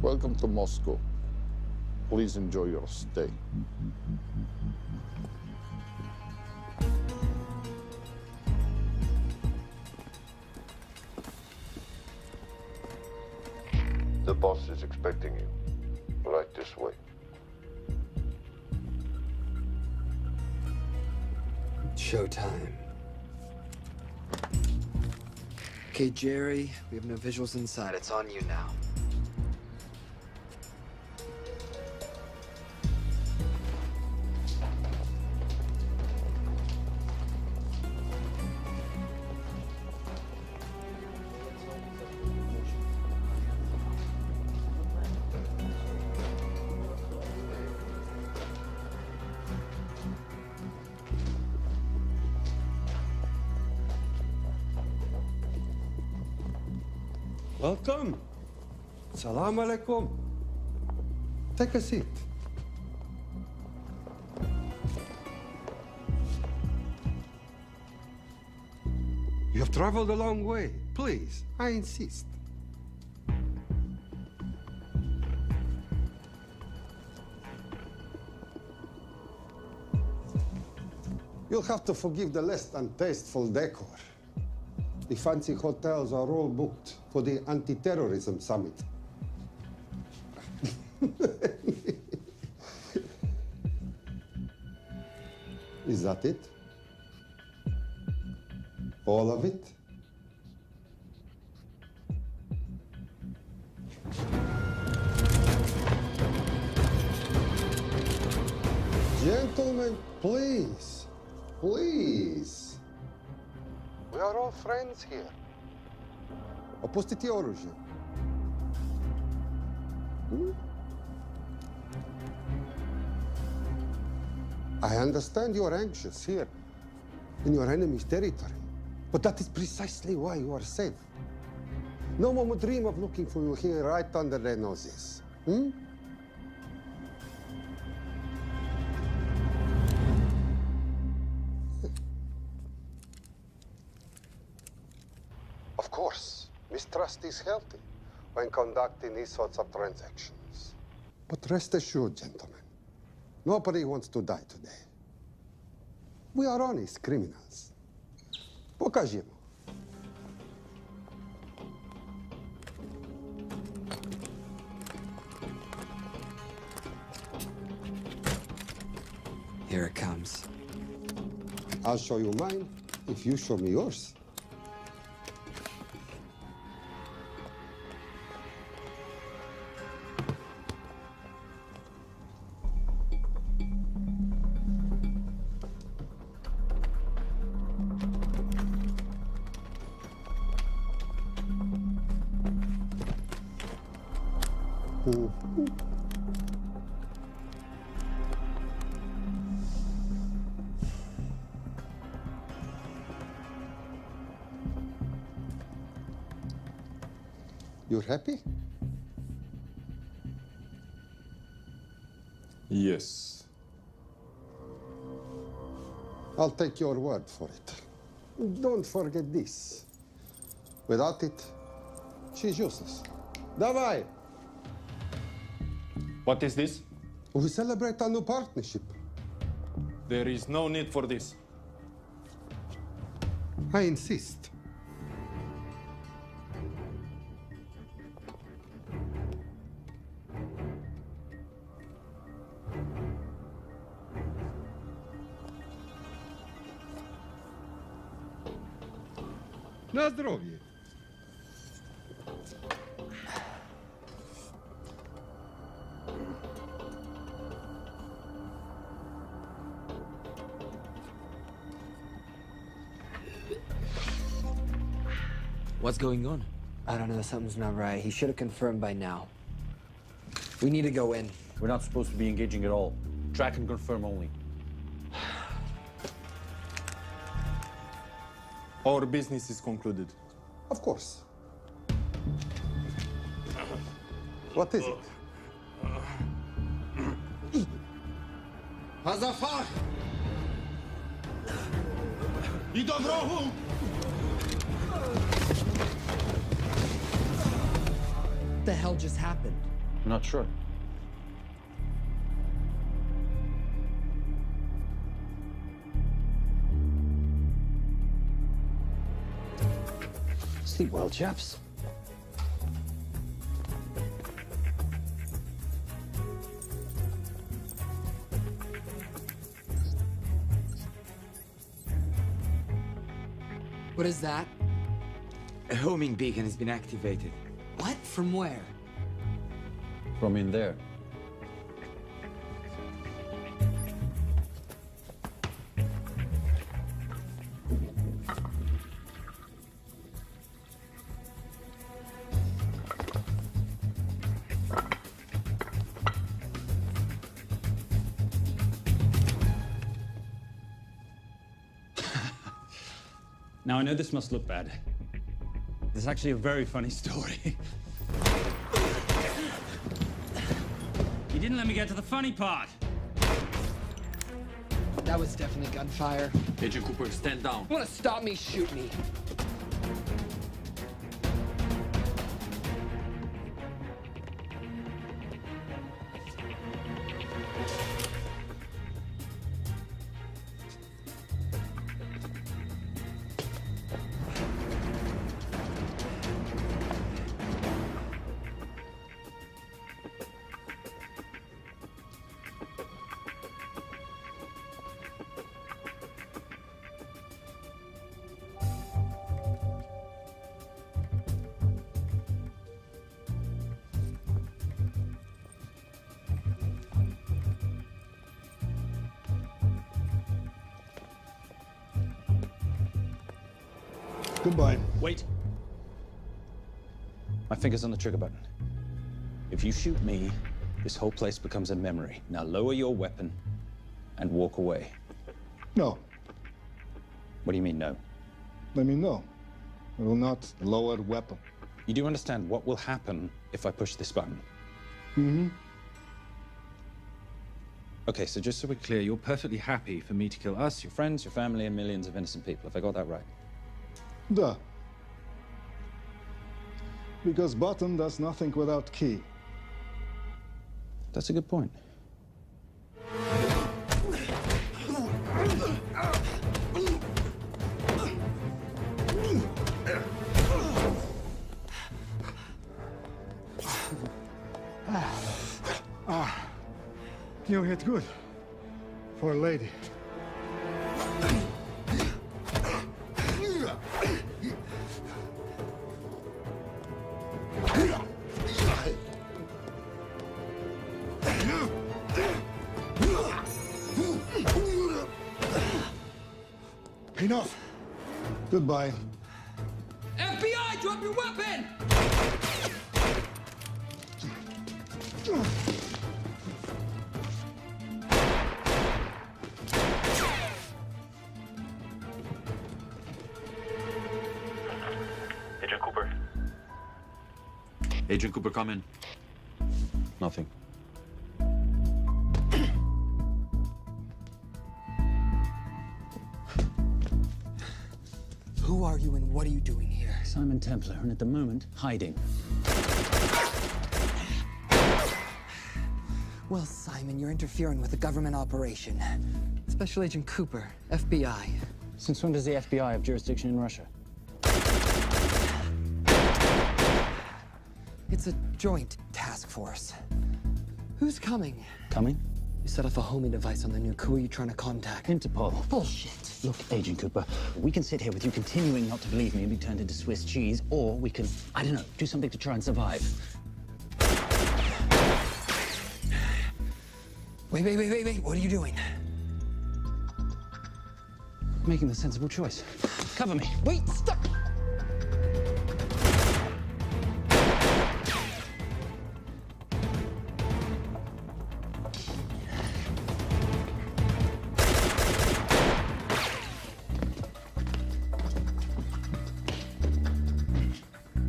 Welcome to Moscow. Please enjoy your stay. The boss is expecting you. Right this way. Showtime. Okay, Jerry, we have no visuals inside. It's on you now. Welcome. Salam alaikum. Take a seat. You have traveled a long way. Please, I insist. You'll have to forgive the less than tasteful decor. The fancy hotels are all booked for the anti-terrorism summit. Is that it? All of it? Gentlemen, please, please. We are all friends here. Opustite oružje. I understand you are anxious here, in your enemy's territory, but that is precisely why you are safe. No one would dream of looking for you here right under their noses. Of course, mistrust is healthy when conducting these sorts of transactions. But rest assured, gentlemen, nobody wants to die today. We are honest criminals. Покажемо. Here it comes. I'll show you mine if you show me yours. You're happy? Yes. I'll take your word for it. Don't forget this. Without it, she's useless. Давай! What is this? We celebrate our new partnership. There is no need for this. I insist. На здоровье. What's going on? I don't know, something's not right. He should have confirmed by now. We need to go in. We're not supposed to be engaging at all. Track and confirm only. Our business is concluded. Of course. What is it? Hazafar! I do wrogu! What the hell just happened? I'm not sure. Sleep well, chaps. What is that? A homing beacon has been activated. What? From where? From in there. Now, I know this must look bad. It's actually a very funny story. You didn't let me get to the funny part. That was definitely gunfire. Agent Cooper, stand down. You wanna stop me, shoot me. Goodbye. Wait. My finger's on the trigger button. If you shoot me, this whole place becomes a memory. Now lower your weapon and walk away. No. What do you mean, no? Let me know. I will not lower weapon. You do understand what will happen if I push this button? Mm-hmm. Okay, so just so we're clear, you're perfectly happy for me to kill us, your friends, your family, and millions of innocent people. Have I got that right? Duh. Because button does nothing without key. That's a good point. You hit good. For a lady. Enough. Goodbye. FBI, drop your weapon! Agent Cooper. Agent Cooper, come in. Nothing. Who are you and what are you doing here? Simon Templar, and at the moment, hiding. Well, Simon, you're interfering with a government operation. Special Agent Cooper, FBI. Since when does the FBI have jurisdiction in Russia? It's a joint task force. Who's coming? Coming? You set off a homing device on the nuke. Who are you trying to contact? Interpol. Bullshit. Look, Agent Cooper, we can sit here with you continuing not to believe me and be turned into Swiss cheese, or we can, I don't know, do something to try and survive. Wait. What are you doing? Making the sensible choice. Cover me. Wait, stop!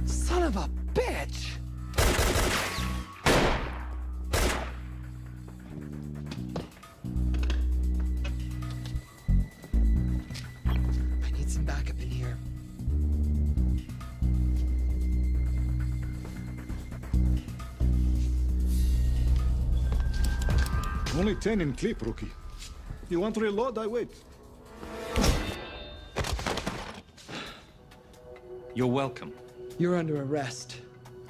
Son of a bitch! I need some backup in here. Only 10 in clip, rookie. You want to reload? I wait. You're welcome. You're under arrest.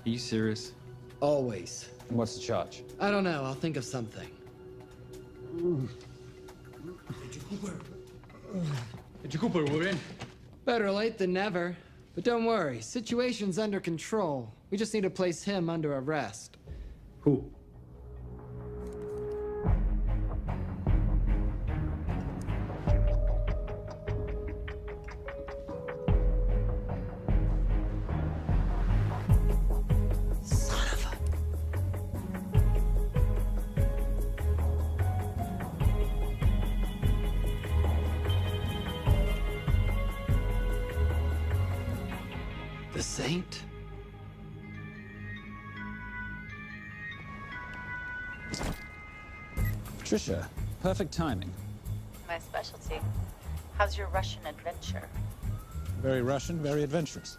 Are you serious? Always. What's the charge? I don't know. I'll think of something. Agent Cooper, we're in. Better late than never. But don't worry. Situation's under control. We just need to place him under arrest. Who? Son of a... The Saint? Patricia, perfect timing. My specialty. How's your Russian adventure? Very Russian, very adventurous.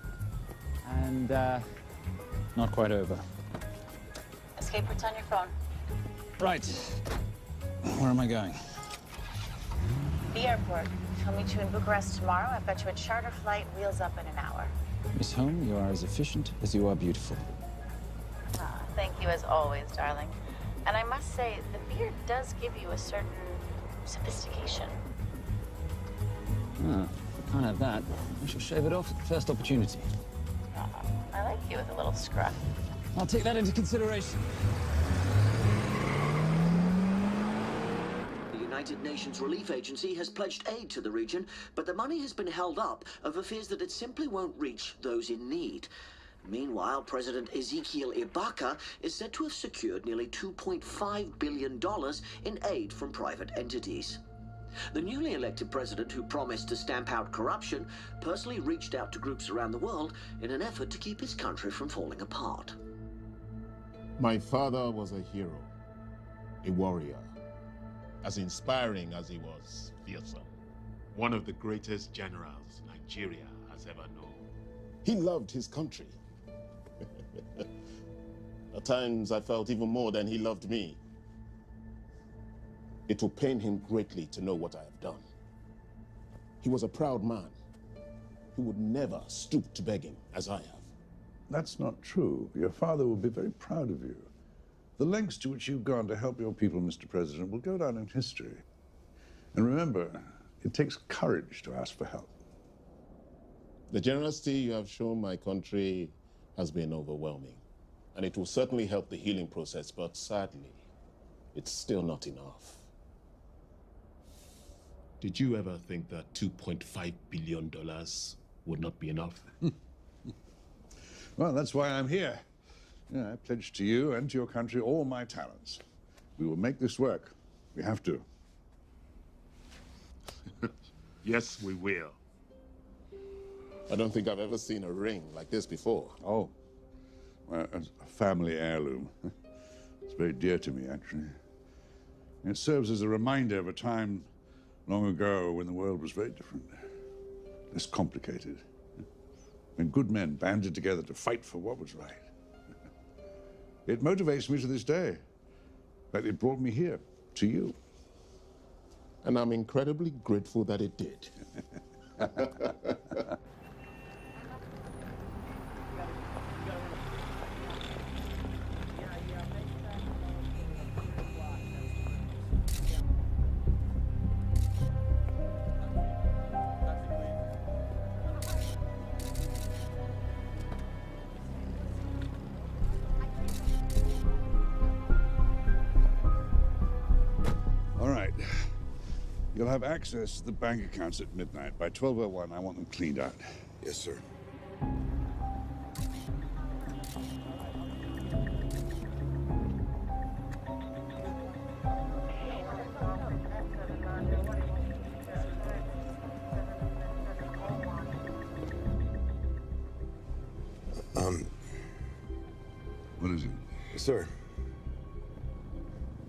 And, not quite over. Escape routes on your phone. Right. Where am I going? The airport. I'll meet you in Bucharest tomorrow. I've got you a charter flight, wheels up in an hour. Miss Holm, you are as efficient as you are beautiful. Ah, thank you as always, darling. And I must say, the beard does give you a certain sophistication. Ah, can't have that. I shall shave it off at the first opportunity. I like you with a little scruff. I'll take that into consideration. The United Nations Relief Agency has pledged aid to the region, but the money has been held up over fears that it simply won't reach those in need. Meanwhile, President Ezekiel Ibaka is said to have secured nearly $2.5 billion in aid from private entities. The newly elected president, who promised to stamp out corruption, personally reached out to groups around the world in an effort to keep his country from falling apart. My father was a hero, a warrior, as inspiring as he was fearsome. One of the greatest generals Nigeria has ever known. He loved his country. At times, I felt even more than he loved me. It will pain him greatly to know what I have done. He was a proud man who would never stoop to begging as I have. That's not true. Your father will be very proud of you. The lengths to which you've gone to help your people, Mr. President, will go down in history. And remember, it takes courage to ask for help. The generosity you have shown my country has been overwhelming. And it will certainly help the healing process, but sadly, it's still not enough. Did you ever think that $2.5 billion would not be enough? Well, that's why I'm here. Yeah, I pledge to you and to your country all my talents. We will make this work. We have to. Yes, we will. I don't think I've ever seen a ring like this before. Oh, well, it's a family heirloom. It's very dear to me, actually. It serves as a reminder of a time long ago when the world was very different, less complicated, when good men banded together to fight for what was right. It motivates me to this day. But it brought me here, to you. And I'm incredibly grateful that it did. All right. You'll have access to the bank accounts at midnight. By 12:01, I want them cleaned out. Yes, sir. What is it? Sir,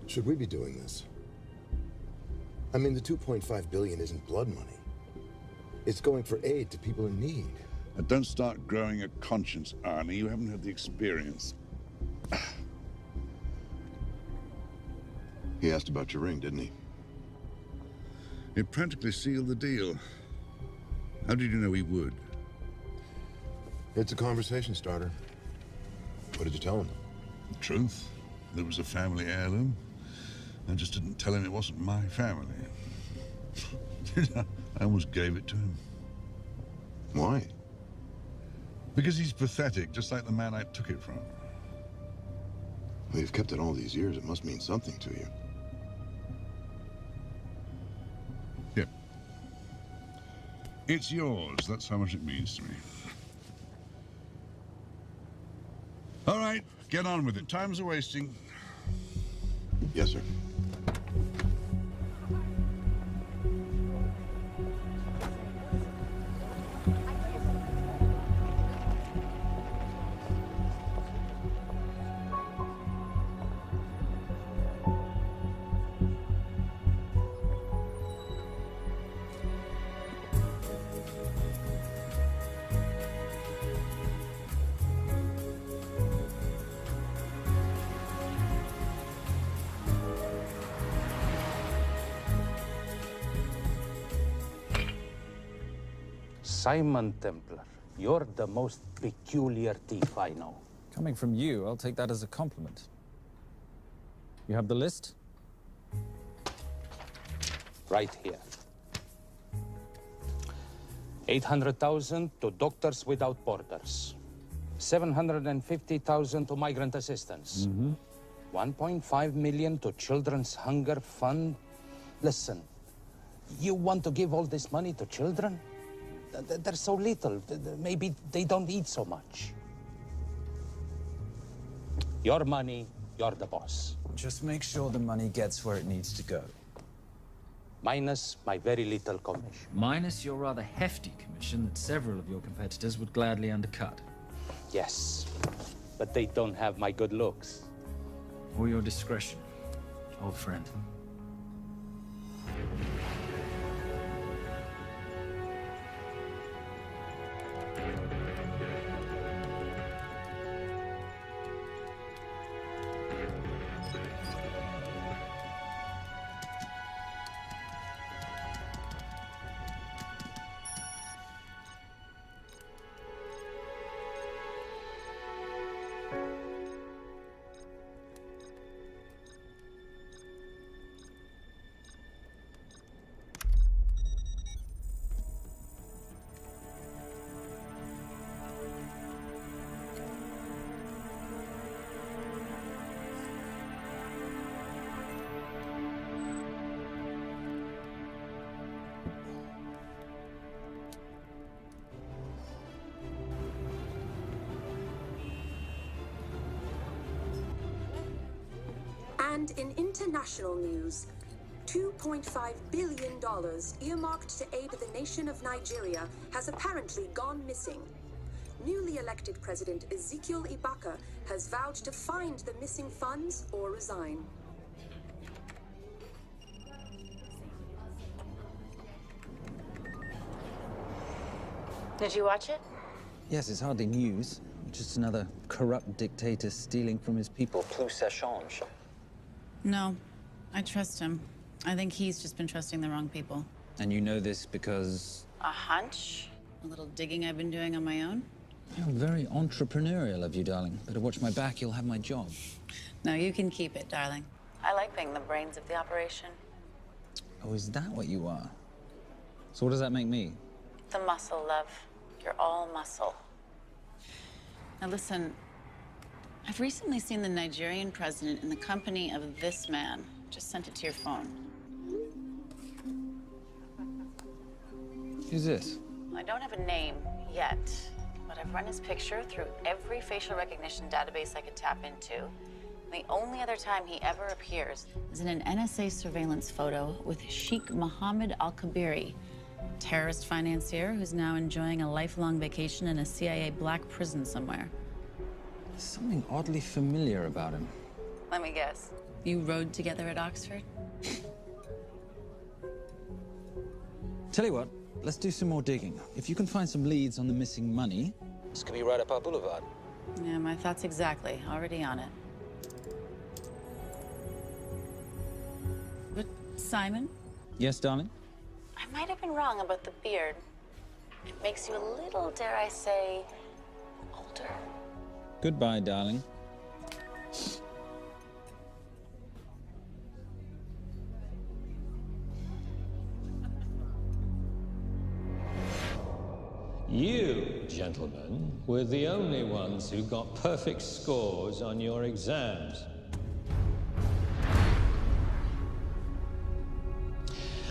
should we be doing this? I mean, the $2.5 billion isn't blood money. It's going for aid to people in need. Now, don't start growing a conscience, Arnie. You haven't had the experience. He asked about your ring, didn't he? It practically sealed the deal. How did you know he would? It's a conversation starter. What did you tell him? The truth. There was a family heirloom. I just didn't tell him it wasn't my family. I almost gave it to him. Why? Because he's pathetic, just like the man I took it from. Well, you've kept it all these years. It must mean something to you. Yep. It's yours. That's how much it means to me. All right, get on with it. Time's a wasting. Yes, sir. Simon Templar, you're the most peculiar thief I know. Coming from you, I'll take that as a compliment. You have the list? Right here. 800,000 to Doctors Without Borders. 750,000 to migrant assistance. 1.5 million to Children's Hunger Fund. Listen, you want to give all this money to children? They're so little. Maybe they don't eat so much. Your money, you're the boss. Just make sure the money gets where it needs to go. Minus my very little commission. Minus your rather hefty commission that several of your competitors would gladly undercut. Yes, but they don't have my good looks. Or your discretion, old friend. And in international news, $2.5 billion earmarked to aid the nation of Nigeria has apparently gone missing. Newly elected President Ezekiel Ibaka has vowed to find the missing funds or resign. Did you watch it? Yes, it's hardly news. Just another corrupt dictator stealing from his people. Plus ça change. No, I trust him. I think he's just been trusting the wrong people. And you know this because... A hunch? A little digging I've been doing on my own? You're very entrepreneurial of you, darling. Better watch my back, you'll have my job. No, you can keep it, darling. I like being the brains of the operation. Oh, is that what you are? So what does that make me? The muscle, love. You're all muscle. Now listen, I've recently seen the Nigerian president in the company of this man. Just sent it to your phone. Who's this? I don't have a name yet, but I've run his picture through every facial recognition database I could tap into. The only other time he ever appears is in an NSA surveillance photo with Sheikh Mohammed Al-Kabiri, terrorist financier who's now enjoying a lifelong vacation in a CIA black prison somewhere. There's something oddly familiar about him. Let me guess. You rode together at Oxford? Tell you what, let's do some more digging. If you can find some leads on the missing money, this could be right up our boulevard. Yeah, my thoughts exactly. Already on it. Simon, Yes, darling? I might have been wrong about the beard. It makes you a little, dare I say, older. Goodbye, darling. You, gentlemen, were the only ones who got perfect scores on your exams.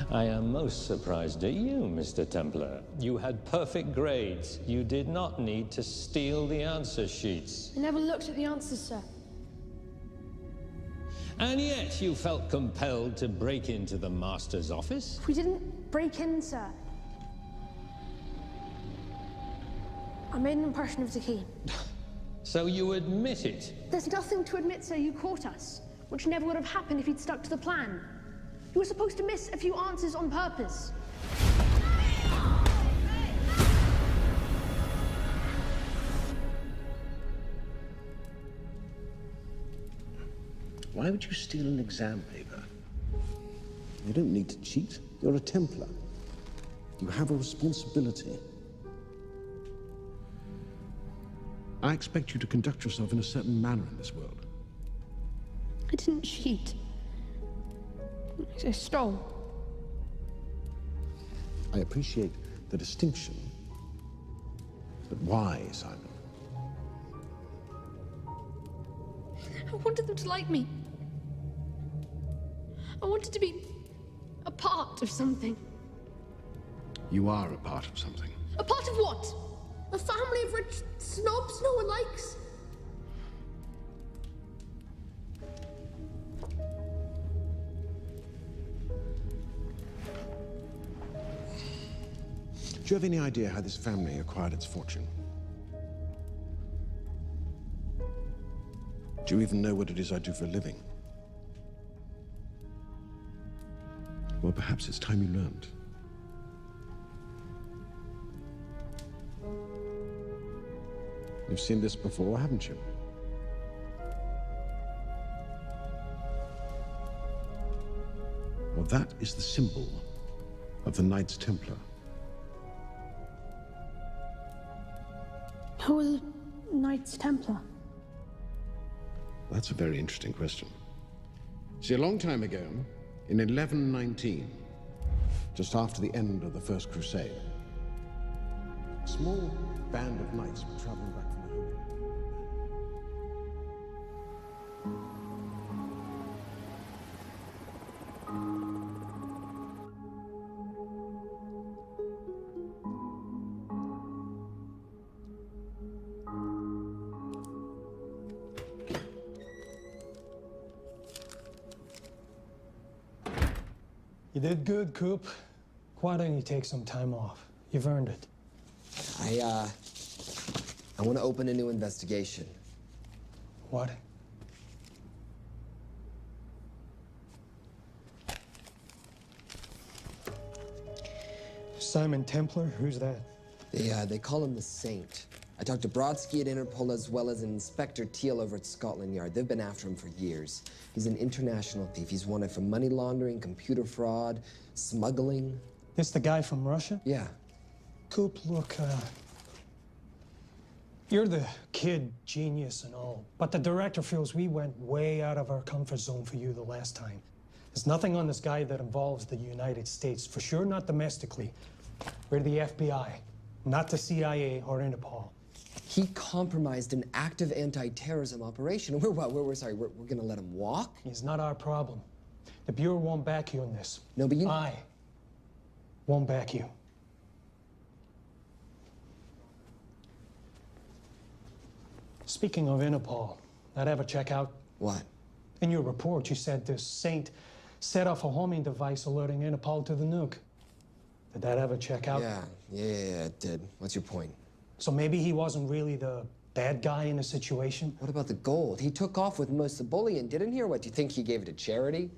I am most surprised at you, Mr. Templar. You had perfect grades. You did not need to steal the answer sheets. I never looked at the answers, sir. And yet you felt compelled to break into the master's office? We didn't break in, sir. I made an impression of the key. So you admit it? There's nothing to admit, sir. You caught us, which never would have happened if you'd stuck to the plan. You were supposed to miss a few answers on purpose. Why would you steal an exam paper? You don't need to cheat. You're a Templar. You have a responsibility. I expect you to conduct yourself in a certain manner in this world. I didn't cheat. I stole. I appreciate the distinction. But why, Simon? I wanted them to like me. I wanted to be a part of something. You are a part of something. A part of what? A family of rich snobs no one likes? Do you have any idea how this family acquired its fortune? Do you even know what it is I do for a living? Well, perhaps it's time you learned. You've seen this before, haven't you? Well, that is the symbol of the Knights Templar. Who are the Knights Templar? That's a very interesting question. See, a long time ago, in 1119, just after the end of the First Crusade, a small band of knights were traveling back from the Holy Land. You did good, Coop. Why don't you take some time off? You've earned it. I want to open a new investigation. What? Simon Templar? Who's that? They call him the Saint. I talked to Brodsky at Interpol as well as Inspector Teal over at Scotland Yard. They've been after him for years. He's an international thief. He's wanted for money laundering, computer fraud, smuggling. This the guy from Russia? Yeah. Coop, look, you're the kid genius and all, but the director feels we went way out of our comfort zone for you the last time. There's nothing on this guy that involves the United States, for sure not domestically. We're the FBI, not the CIA or Interpol. He compromised an active anti-terrorism operation. We're gonna let him walk? He's not our problem. The Bureau won't back you in this. No, but I won't back you. Speaking of Interpol, that ever check out? What? In your report, you said this Saint set off a homing device alerting Interpol to the nuke. Did that ever check out? Yeah, it did. What's your point? So maybe he wasn't really the bad guy in the situation? What about the gold? He took off with most of the bullion, didn't he? Or what, do you think he gave it to charity?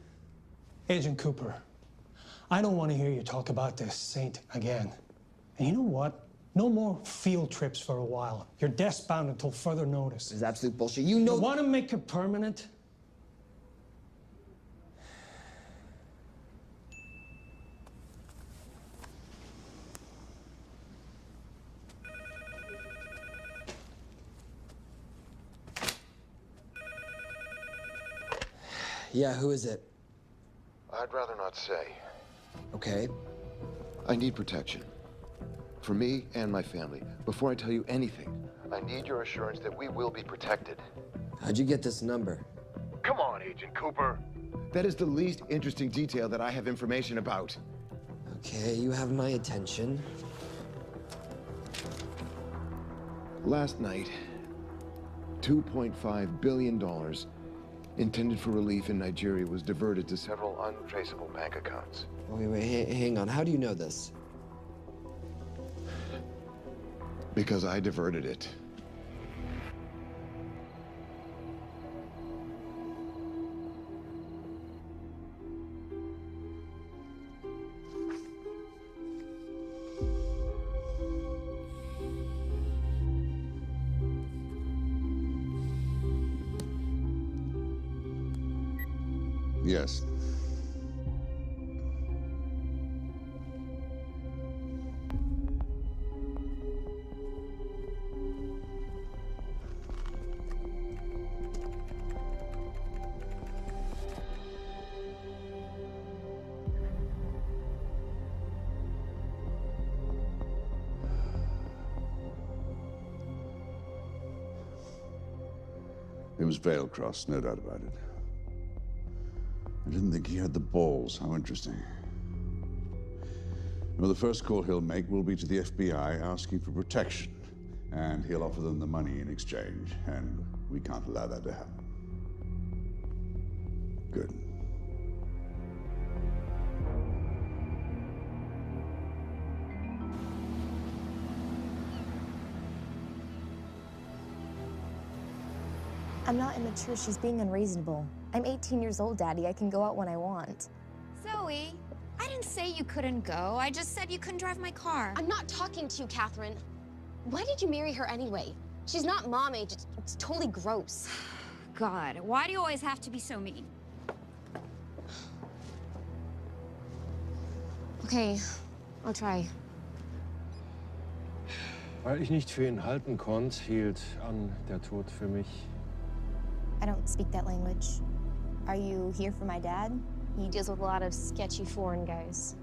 Agent Cooper, I don't want to hear you talk about this Saint again. And you know what? No more field trips for a while. You're desk-bound until further notice. This is absolute bullshit. You know— You want to make it permanent? Yeah, who is it? I'd rather not say. Okay. I need protection. For me and my family. Before I tell you anything, I need your assurance that we will be protected. How'd you get this number? Come on, Agent Cooper. That is the least interesting detail that I have information about. Okay, you have my attention. Last night, $2.5 billion intended for relief in Nigeria was diverted to several untraceable bank accounts. Wait, hang on. How do you know this? Because I diverted it. Yes. It was Veilcross, no doubt about it. I didn't think he had the balls. How interesting. Well, the first call he'll make will be to the FBI asking for protection. And he'll offer them the money in exchange. And we can't allow that to happen. Good. I'm not immature. She's being unreasonable. I'm 18 years old, Daddy. I can go out when I want. Zoe, I didn't say you couldn't go. I just said you couldn't drive my car. I'm not talking to you, Catherine. Why did you marry her anyway? She's not mom age. It's totally gross. God, why do you always have to be so mean? Okay, I'll try. Weil ich nicht für ihn halten konnte, hielt an der Tod für mich. I don't speak that language. Are you here for my dad? He deals with a lot of sketchy foreign guys.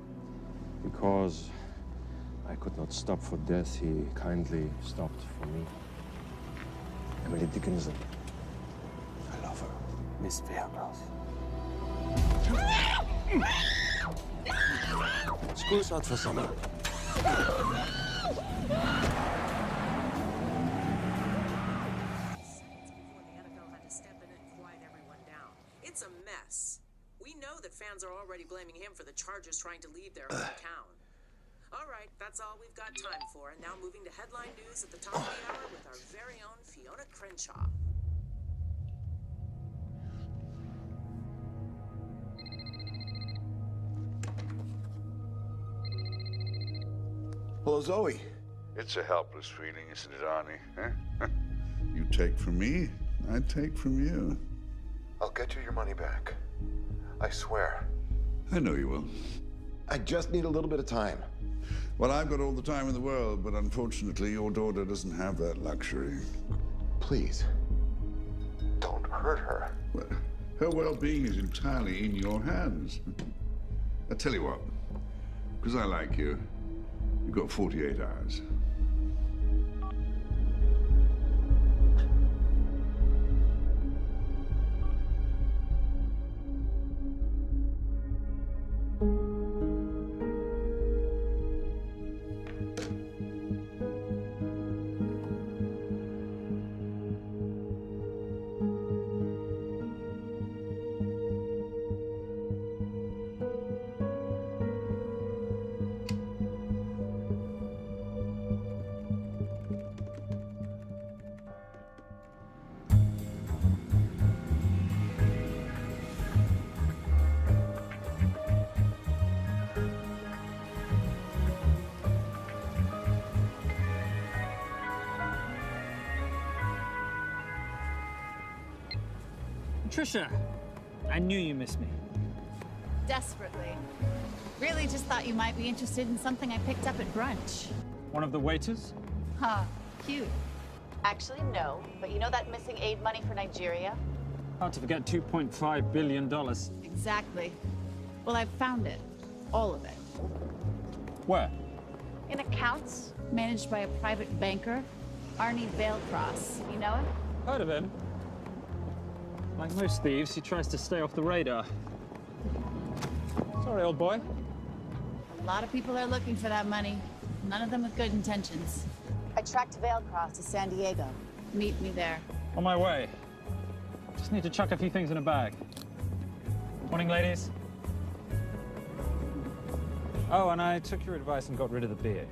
Because I could not stop for death, he kindly stopped for me. Emily Dickinson. I love her. Miss Veilcross. School's out for summer. It's a mess. We know that fans are already blaming him for the Chargers trying to leave their hometown. All right, that's all we've got time for. And now moving to headline news at the top of the hour with our very own Fiona Crenshaw. Hello, Zoe. It's a helpless feeling, isn't it, Arnie? Huh? You take from me, I take from you. I'll get you your money back. I swear. I know you will. I just need a little bit of time. Well, I've got all the time in the world, but unfortunately, your daughter doesn't have that luxury. Please, don't hurt her. Well, her well-being is entirely in your hands. I tell you what, because I like you, you've got 48 hours. Trisha, I knew you missed me. Desperately. Really just thought you might be interested in something I picked up at brunch. One of the waiters? Huh, cute. Actually, no. But you know that missing aid money for Nigeria? Hard to forget $2.5 billion. Exactly. Well, I've found it. All of it. Where? In accounts managed by a private banker, Arnie Vailcross. You know him? Heard of him. Like most thieves, he tries to stay off the radar. Sorry, old boy. A lot of people are looking for that money. None of them with good intentions. I tracked Vailcross to San Diego. Meet me there. On my way. Just need to chuck a few things in a bag. Morning, ladies. Oh, and I took your advice and got rid of the beer.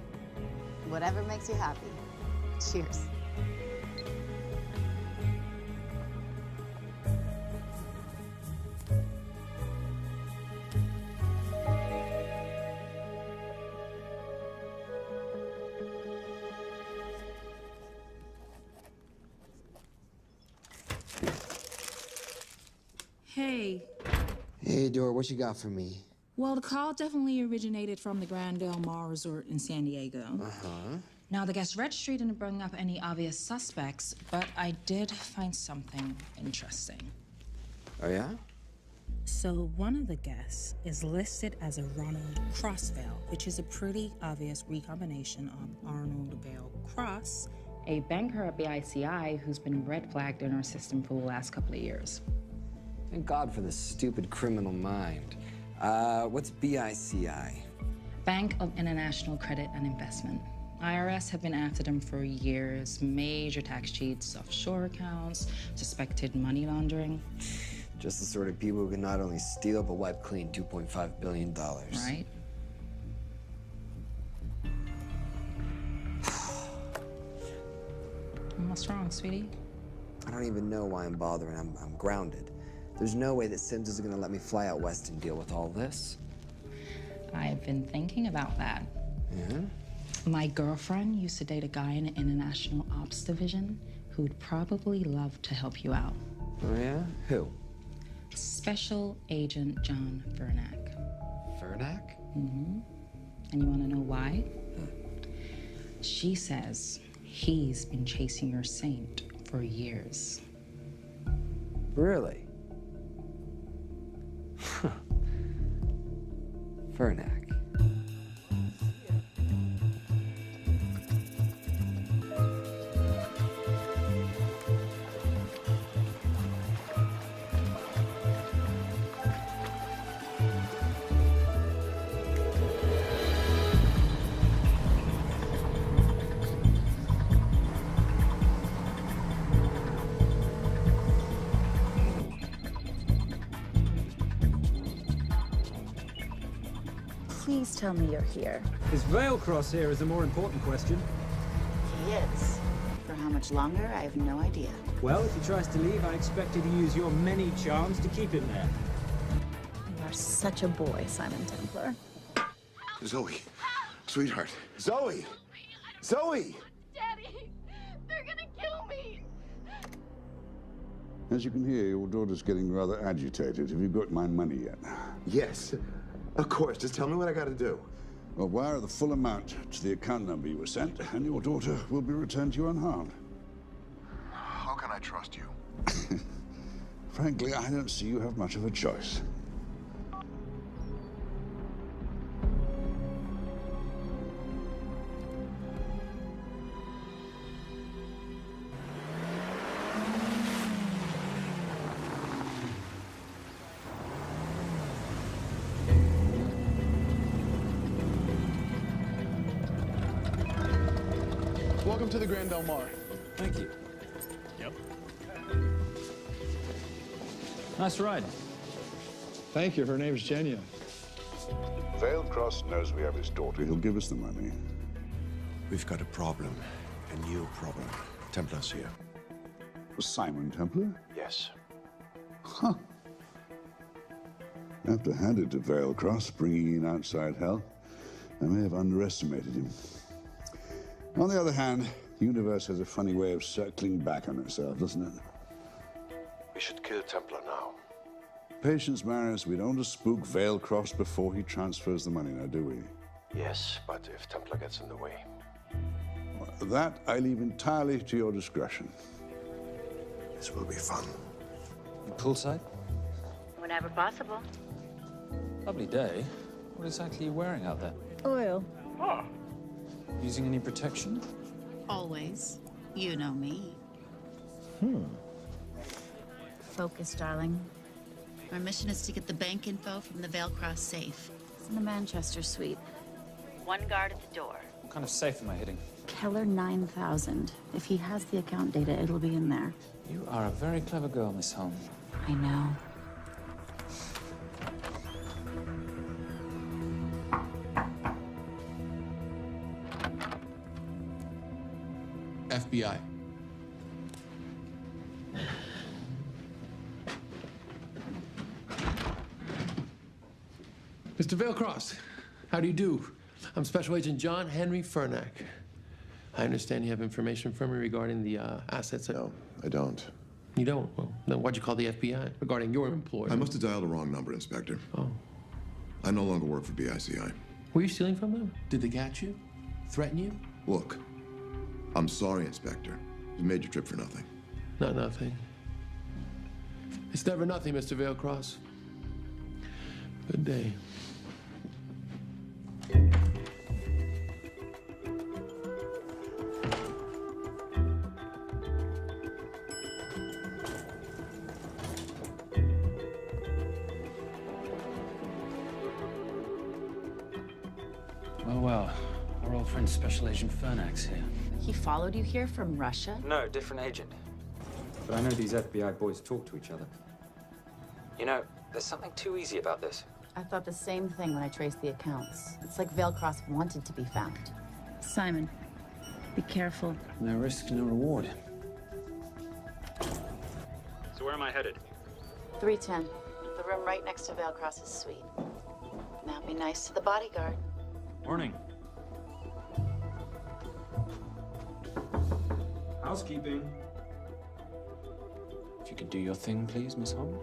Whatever makes you happy. Cheers. Hey. Hey, Dora, what you got for me? Well, the call definitely originated from the Grand Del Mar Resort in San Diego. Uh-huh. Now, the guest registry didn't bring up any obvious suspects, but I did find something interesting. Oh, yeah? So one of the guests is listed as a Ronald Crossvale, which is a pretty obvious recombination of Arnold Vale Cross, a banker at BICI who's been red flagged in our system for the last couple of years. Thank God for the stupid criminal mind. What's BICI? Bank of International Credit and Investment. IRS have been after them for years. Major tax cheats, offshore accounts, suspected money laundering. Just the sort of people who can not only steal, but wipe clean $2.5 billion. Right? What's wrong, sweetie? I don't even know why I'm bothering. I'm grounded. There's no way that Sims is gonna let me fly out west and deal with all this. I've been thinking about that. Yeah? My girlfriend used to date a guy in the International Ops Division who'd probably love to help you out. Oh, yeah? Who? Special Agent John Vernack. Vernack? Mm-hmm. And you want to know why? She says he's been chasing your saint for years. Really? Vernack. Please tell me you're here. Is Vailcross here is a more important question. He is. For how much longer, I have no idea. Well, if he tries to leave, I expect you to use your many charms to keep him there. You are such a boy, Simon Templar. Zoe, sweetheart. Zoe! Zoe! Daddy, they're gonna kill me. As you can hear, your daughter's getting rather agitated. Have you got my money yet? Yes, of course. Just tell me what I gotta do. Well, wire the full amount to the account number you were sent, and your daughter will be returned to you unharmed. How can I trust you? Frankly, I don't see you have much of a choice. Welcome to the Grand Del Mar. Thank you. Yep. Nice ride. Thank you. Her name's Genya. Vailcross knows we have his daughter. He'll give us the money. We've got a problem. A new problem. Templar's here. Simon Templar? Yes. Huh. I have to hand it to Vailcross, bringing in outside help. I may have underestimated him. On the other hand, the universe has a funny way of circling back on itself, doesn't it? We should kill Templar now. Patience, Maris. We don't want to spook Vailcross before he transfers the money, now, do we? Yes, but if Templar gets in the way. That I leave entirely to your discretion. This will be fun. Poolside? Whenever possible. Lovely day. What exactly are you wearing out there? Oil. Using any protection? Always. You know me. Hmm. Focus, darling. Our mission is to get the bank info from the Veilcross safe. It's in the Manchester suite. One guard at the door. What kind of safe am I hitting? Keller 9000. If he has the account data, it'll be in there. You are a very clever girl, Miss Holm. I know. FBI. Mr. Veilcross, how do you do? I'm Special Agent John Henry Fernack. I understand you have information from me regarding the assets. No, I don't. You don't? Well, then why'd you call the FBI regarding your employer? I must have dialed the wrong number, Inspector. Oh. I no longer work for BICI. Were you stealing from them? Did they catch you? Threaten you? Look, I'm sorry, Inspector. You made your trip for nothing. Not nothing. It's never nothing, Mr. Veilcross. Good day. Well, our old friend Special Agent Fernack's here. He followed you here from Russia? No, different agent. But I know these FBI boys talk to each other. You know, there's something too easy about this. I thought the same thing when I traced the accounts. It's like Veilcross wanted to be found. Simon, be careful. No risk, no reward. So where am I headed? 310. The room right next to Veilcross's suite. Now be nice to the bodyguard. Morning. Housekeeping. If you could do your thing, please, Miss Holm.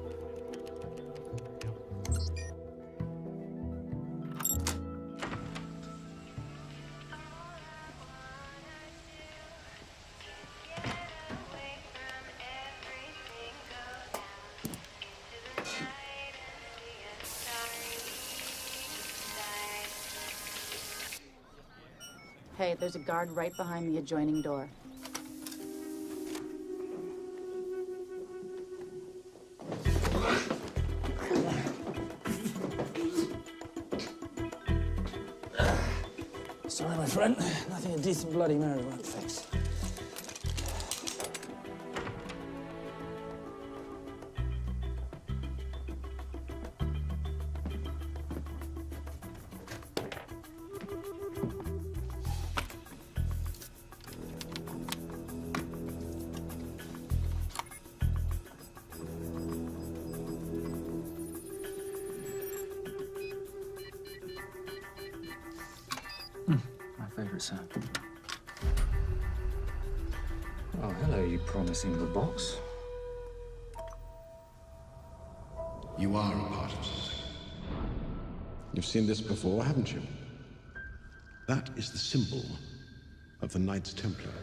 Hey, there's a guard right behind the adjoining door. Sorry, my friend. Nothing a decent Bloody Mary won't fix. My favorite sound. Oh, hello, you promising little box. You are a part of something. You've seen this before, haven't you? That is the symbol of the Knights Templar.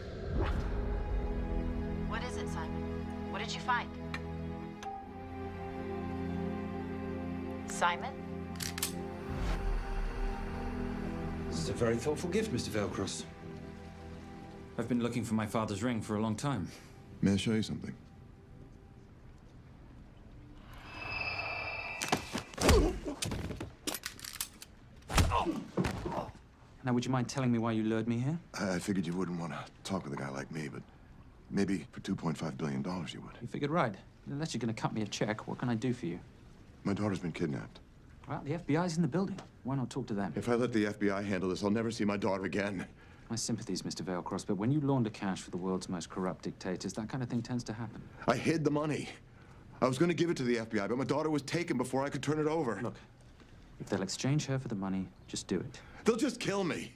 What is it, Simon? What did you find? Simon? This is a very thoughtful gift, Mr. Veilcross. I've been looking for my father's ring for a long time. May I show you something? Now, would you mind telling me why you lured me here? I figured you wouldn't want to talk with a guy like me, but maybe for $2.5 billion you would. You figured right. Unless you're going to cut me a check, what can I do for you? My daughter's been kidnapped. Well, the FBI's in the building. Why not talk to them? If I let the FBI handle this, I'll never see my daughter again. My sympathies, Mr. Veilcross, but when you launder cash for the world's most corrupt dictators, that kind of thing tends to happen. I hid the money. I was going to give it to the FBI, but my daughter was taken before I could turn it over. Look, if they'll exchange her for the money, just do it. They'll just kill me.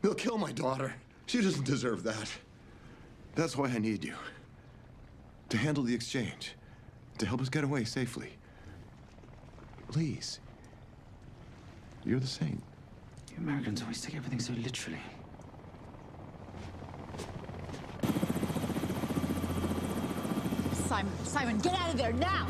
They'll kill my daughter. She doesn't deserve that. That's why I need you. To handle the exchange. To help us get away safely. Please. You're the saint. You Americans always take everything so literally. Simon, get out of there now!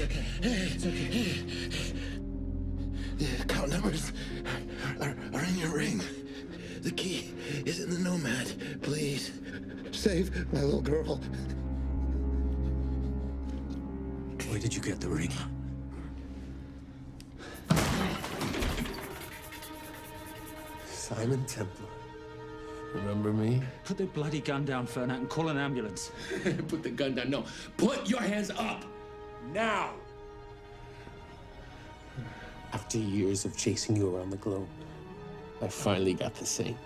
It's okay. It's okay. The account numbers are in your ring. The key is in the Nomad. Please, save my little girl. Where did you get the ring? Simon Templar. Remember me? Put the bloody gun down, Fernak, and call an ambulance. Put the gun down. No. Put your hands up. Now. After years of chasing you around the globe, I finally got the same.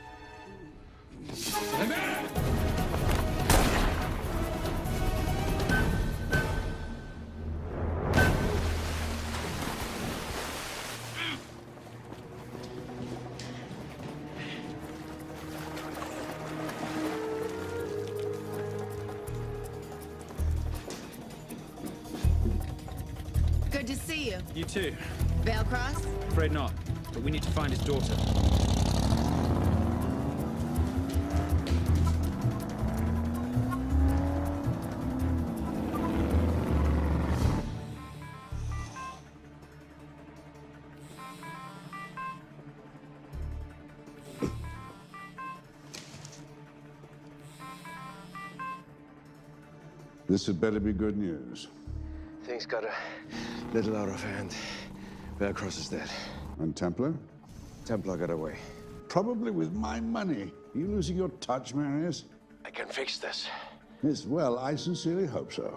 Good to see you. You too. Vale Cross? Afraid not, but we need to find his daughter. This had better be good news. Things got a little out of hand. Bearcross is dead. And Templar? Templar got away. Probably with my money. Are you losing your touch, Marius? I can fix this. Yes, well, I sincerely hope so.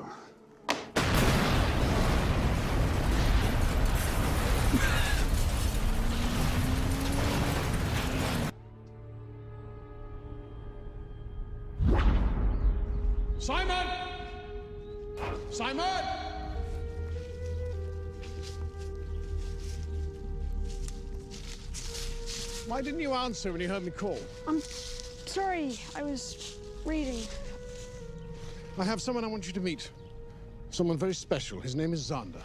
Simon! Simon! Why didn't you answer when you heard me call? I'm sorry, I was reading. I have someone I want you to meet. Someone very special. His name is Zander.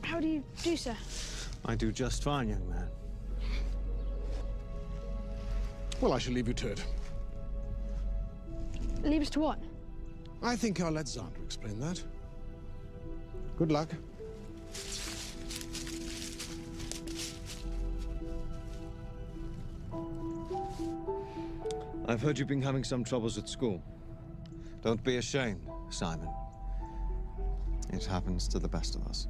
How do you do, sir? I do just fine, young man. Well, I shall leave you to it. Leave us to what? I think I'll let Zander explain that. Good luck. I've heard you've been having some troubles at school. Don't be ashamed, Simon. It happens to the best of us.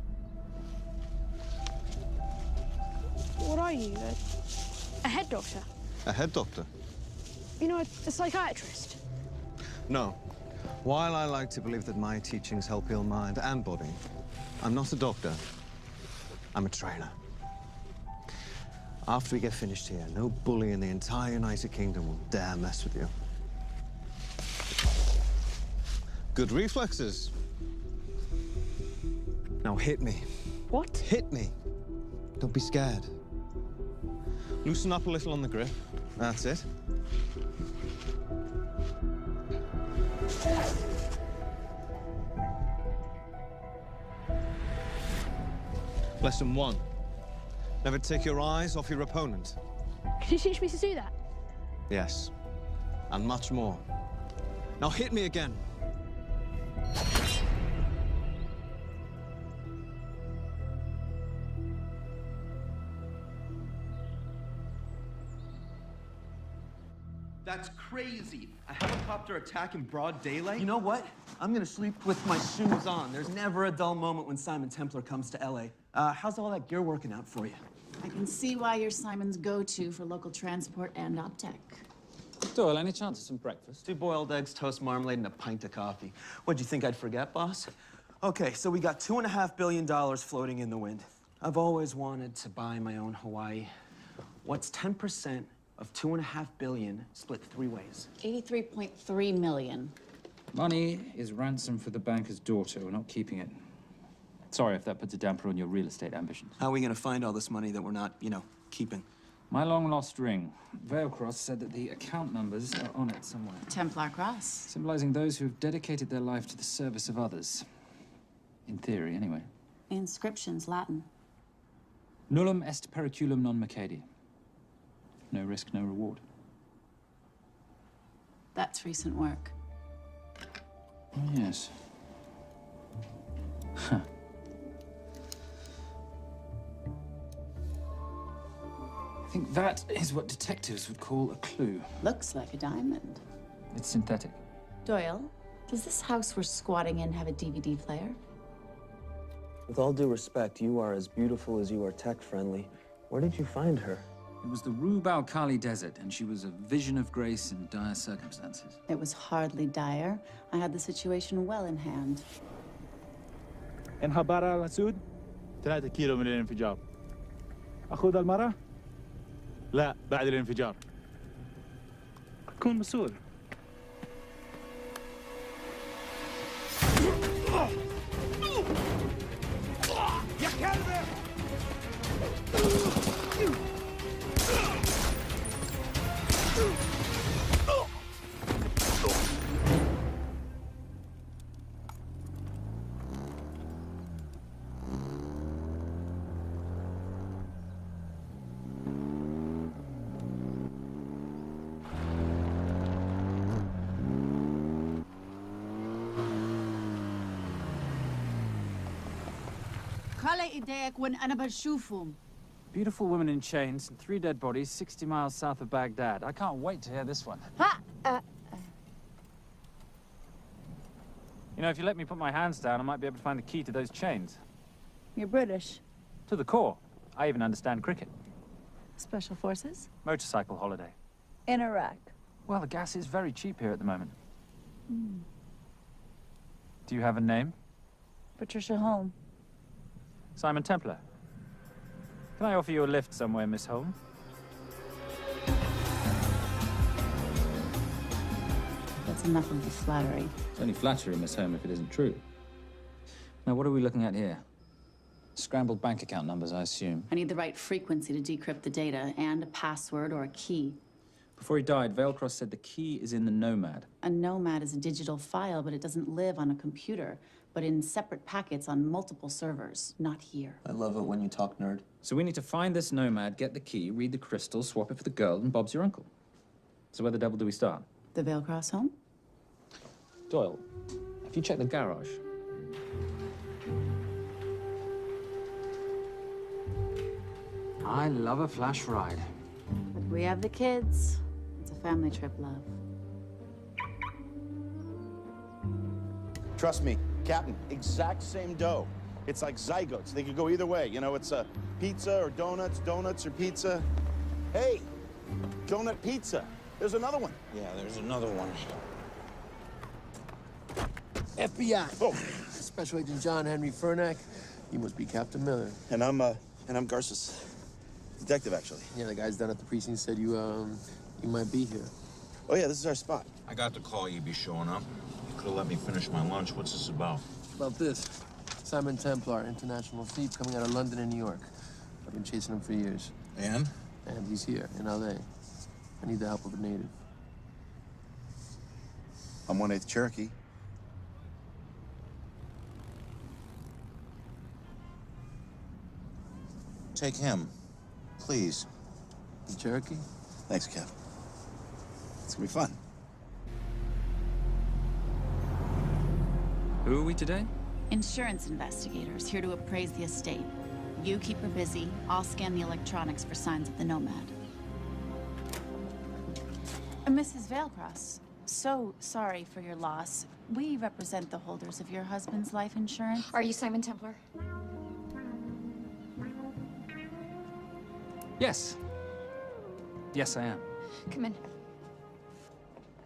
What are you? A head doctor? A head doctor? You know, a psychiatrist? No. While I like to believe that my teachings help heal mind and body, I'm not a doctor. I'm a trainer. After we get finished here, no bully in the entire United Kingdom will dare mess with you. Good reflexes. Now hit me. What? Hit me. Don't be scared. Loosen up a little on the grip. That's it. Lesson 1. Never take your eyes off your opponent. Can you teach me to do that? Yes. And much more. Now hit me again. That's crazy. A helicopter attack in broad daylight? You know what? I'm gonna sleep with my shoes on. There's never a dull moment when Simon Templar comes to LA. How's all that gear working out for you? I can see why you're Simon's go-to for local transport and optech. Doyle, any chance of some breakfast? 2 boiled eggs, toast, marmalade, and a pint of coffee. What'd you think I'd forget, boss? Okay, so we got $2.5 billion floating in the wind. I've always wanted to buy my own Hawaii. What's 10% of $2.5 billion split 3 ways? 83.3 million. Money is ransom for the banker's daughter. We're not keeping it. Sorry if that puts a damper on your real estate ambitions. How are we gonna find all this money that we're not, keeping? My long-lost ring. Veilcross said that the account numbers are on it somewhere. Templar Cross. Symbolizing those who have dedicated their life to the service of others. In theory, anyway. The inscription's Latin. Nullum est periculum non mercedi. No risk, no reward. That's recent work. Oh, yes. Huh. think that is what detectives would call a clue. Looks like a diamond. It's synthetic. Doyle, does this house we're squatting in have a DVD player? With all due respect, you are as beautiful as you are tech-friendly. Where did you find her? It was the Rub al-Khali Desert, and she was a vision of grace in dire circumstances. It was hardly dire. I had the situation well in hand. انخبار على سود 3 كيلو من الانفجار. أخذ المرة؟ لا بعد الانفجار. كون مسؤول. يا كلب! Beautiful woman in chains and 3 dead bodies 60 miles south of Baghdad. I can't wait to hear this one. You know, if you let me put my hands down, I might be able to find the key to those chains. You're British. To the core. I even understand cricket. Special Forces? Motorcycle holiday. In Iraq. Well, the gas is very cheap here at the moment. Do you have a name? Patricia Holm. Simon Templar. Can I offer you a lift somewhere, Miss Holm? That's enough of the flattery. It's only flattery, Miss Holm, if it isn't true. Now, what are we looking at here? Scrambled bank account numbers, I assume. I need the right frequency to decrypt the data and a password or a key. Before he died, Veilcross said the key is in the Nomad. A Nomad is a digital file, but it doesn't live on a computer, but in separate packets on multiple servers, not here. I love it when you talk nerd. So we need to find this Nomad, get the key, read the crystal, swap it for the girl, and Bob's your uncle. So where the devil do we start? The Veilcross home? Doyle, have you checked the garage? I love a flash ride. But we have the kids. It's a family trip, love. Trust me, Captain, exact same dough. It's like zygotes. They could go either way. You know, it's a pizza or donuts, donuts or pizza. Hey, donut pizza. There's another one. Yeah, there's another one. FBI. Oh. Special Agent John Henry Furnack. You must be Captain Miller. And I'm Garces. Detective, actually. Yeah, the guys down at the precinct said you might be here. Oh, yeah, this is our spot. I got the call you'd be showing up. You could have let me finish my lunch. What's this about? About this. Simon Templar, international thief coming out of London and New York. I've been chasing him for years. And? And he's here, in L.A. I need the help of a native. I'm 1/8 Cherokee. Take him, please. The Cherokee? Thanks, Kev. It's gonna be fun. Who are we today? Insurance investigators here to appraise the estate. You keep her busy. I'll scan the electronics for signs of the Nomad. Mrs. Veilcross, so sorry for your loss. We represent the holders of your husband's life insurance. Are you Simon Templar? Yes. Yes, I am. Come in.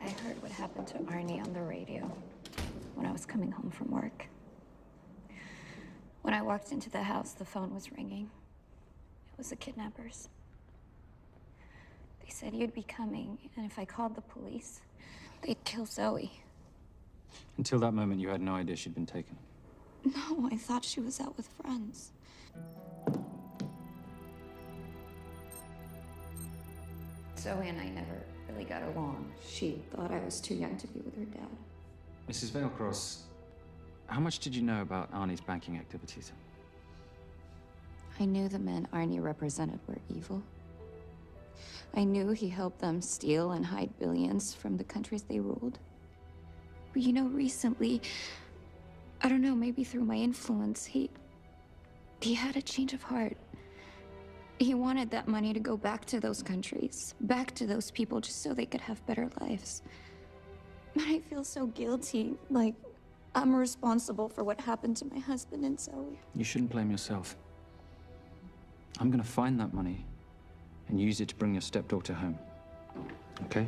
I heard what happened to Arnie on the radio when I was coming home from work. When I walked into the house, the phone was ringing. It was the kidnappers. They said you'd be coming, and if I called the police, they'd kill Zoe. Until that moment, you had no idea she'd been taken. No, I thought she was out with friends. Zoe and I never really got along. She thought I was too young to be with her dad. Mrs. Veilcross, how much did you know about Arnie's banking activities? I knew the men Arnie represented were evil. I knew he helped them steal and hide billions from the countries they ruled. But you know, recently, I don't know, maybe through my influence, he had a change of heart. He wanted that money to go back to those countries, back to those people, just so they could have better lives. But I feel so guilty, like I'm responsible for what happened to my husband and Zoe. You shouldn't blame yourself. I'm gonna find that money and use it to bring your stepdaughter home. Okay?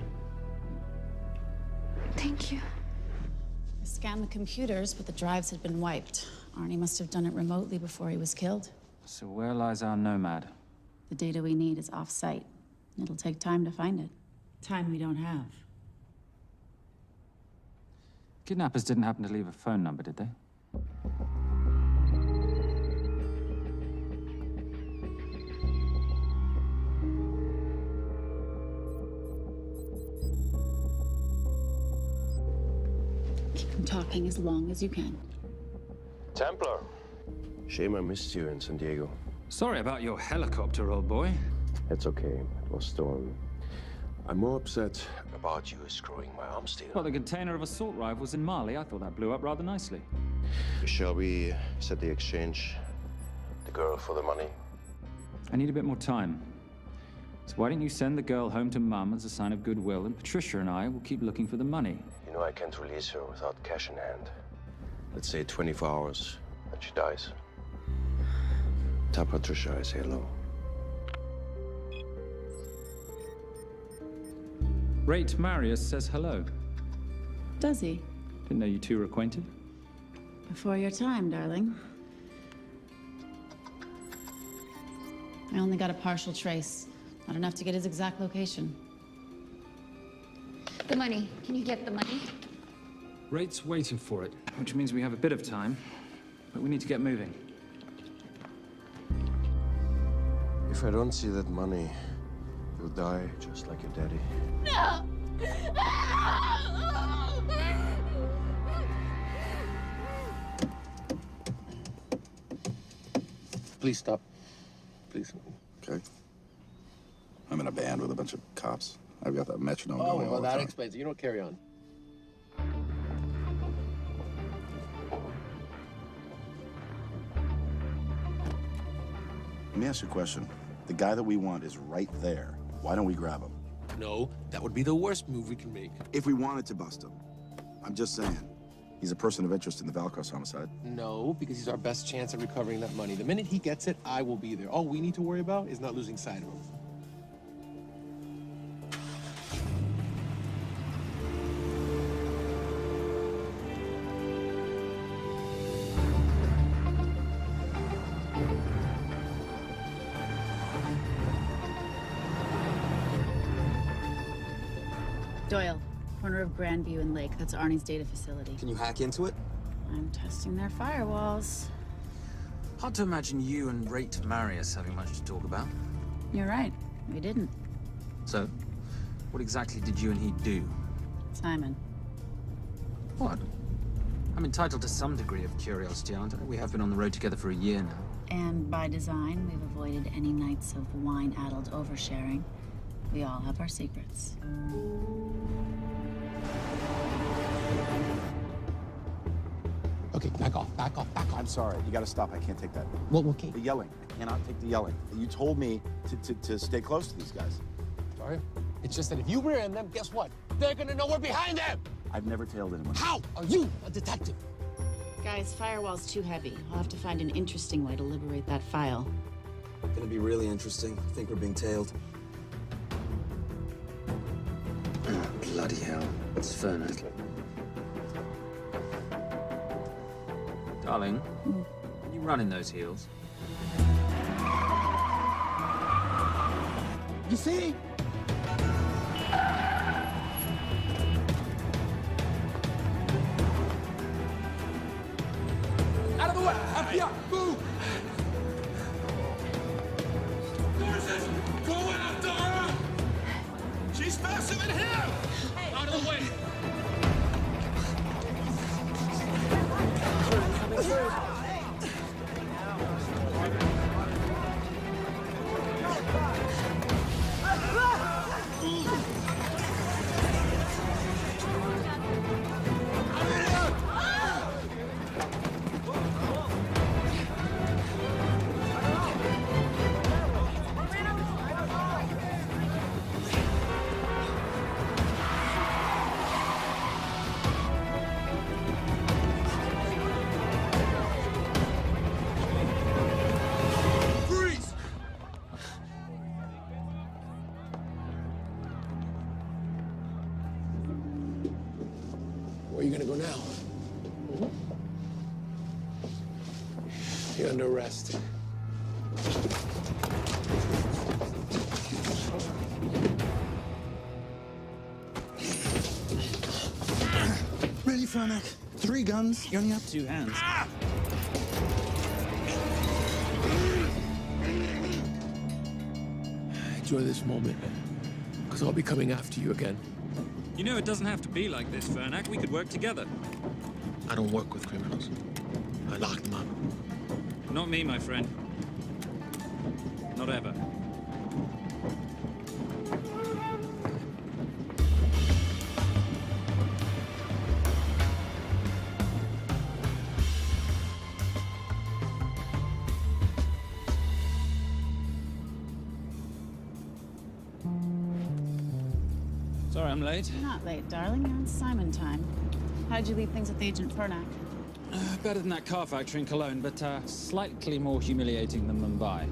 Thank you. I scanned the computers, but the drives had been wiped. Arnie must have done it remotely before he was killed. So where lies our nomad? The data we need is off-site. It'll take time to find it. Time we don't have. Kidnappers didn't happen to leave a phone number, did they? Keep them talking as long as you can. Templar. Shame I missed you in San Diego. Sorry about your helicopter, old boy. It's okay. It was stormy. I'm more upset about you screwing my arms deal. Well, the container of assault rifles in Mali, I thought that blew up rather nicely. Shall we set the exchange? The girl for the money? I need a bit more time. So why don't you send the girl home to Mum as a sign of goodwill, and Patricia and I will keep looking for the money. You know I can't release her without cash in hand. Let's say 24 hours, and she dies. Tell Patricia I say hello. Rate Marius says hello. Does he? Didn't know you two were acquainted. Before your time, darling. I only got a partial trace. Not enough to get his exact location. The money. Can you get the money? Rate's waiting for it, which means we have a bit of time, but we need to get moving. If I don't see that money, you'll die just like your daddy. No! Please stop. Please. Okay. I'm in a band with a bunch of cops. I've got that metronome Oh, going all well, the that time. explains it. You don't carry on. Let me ask you a question. The guy that we want is right there. Why don't we grab him? No, that would be the worst move we can make. If we wanted to bust him. I'm just saying. He's a person of interest in the Valcross homicide. No, because he's our best chance at recovering that money. The minute he gets it, I will be there. All we need to worry about is not losing sight of him. Doyle, corner of Grandview and Lake. That's Arnie's data facility. Can you hack into it? I'm testing their firewalls. Hard to imagine you and Rate Marius having much to talk about. You're right. We didn't. So, what exactly did you and he do? Simon. What? I'm entitled to some degree of curiosity, aren't I? We have been on the road together for a year now. And by design, we've avoided any nights of wine-addled oversharing. We all have our secrets. Okay, back off, back off, back off. I'm sorry. You gotta stop. I can't take that. Well, okay. The yelling. I cannot take the yelling. You told me to stay close to these guys. Sorry? It's just that if you rear end them, guess what? They're gonna know we're behind them! I've never tailed anyone. How are you a detective? Guys, firewall's too heavy. I'll have to find an interesting way to liberate that file. Gonna be really interesting. I think we're being tailed. Oh, bloody hell. It's Fernet. Darling, can you run in those heels? You see? Out of the way! FBI! Move! Horses! Go after her! She's faster than him! Out of the way! Where are you gonna go now? You're under arrest. Really, Fernac? 3 guns? You only have 2 hands. Enjoy this moment, because I'll be coming after you again. You know, it doesn't have to be like this, Fernac. We could work together. I don't work with criminals. I lock them up. Not me, my friend. Not ever. Sorry I'm late. You're not late, darling. You're on Simon time. How'd you leave things with Agent Fernac? Better than that car factory in Cologne, but slightly more humiliating than Mumbai.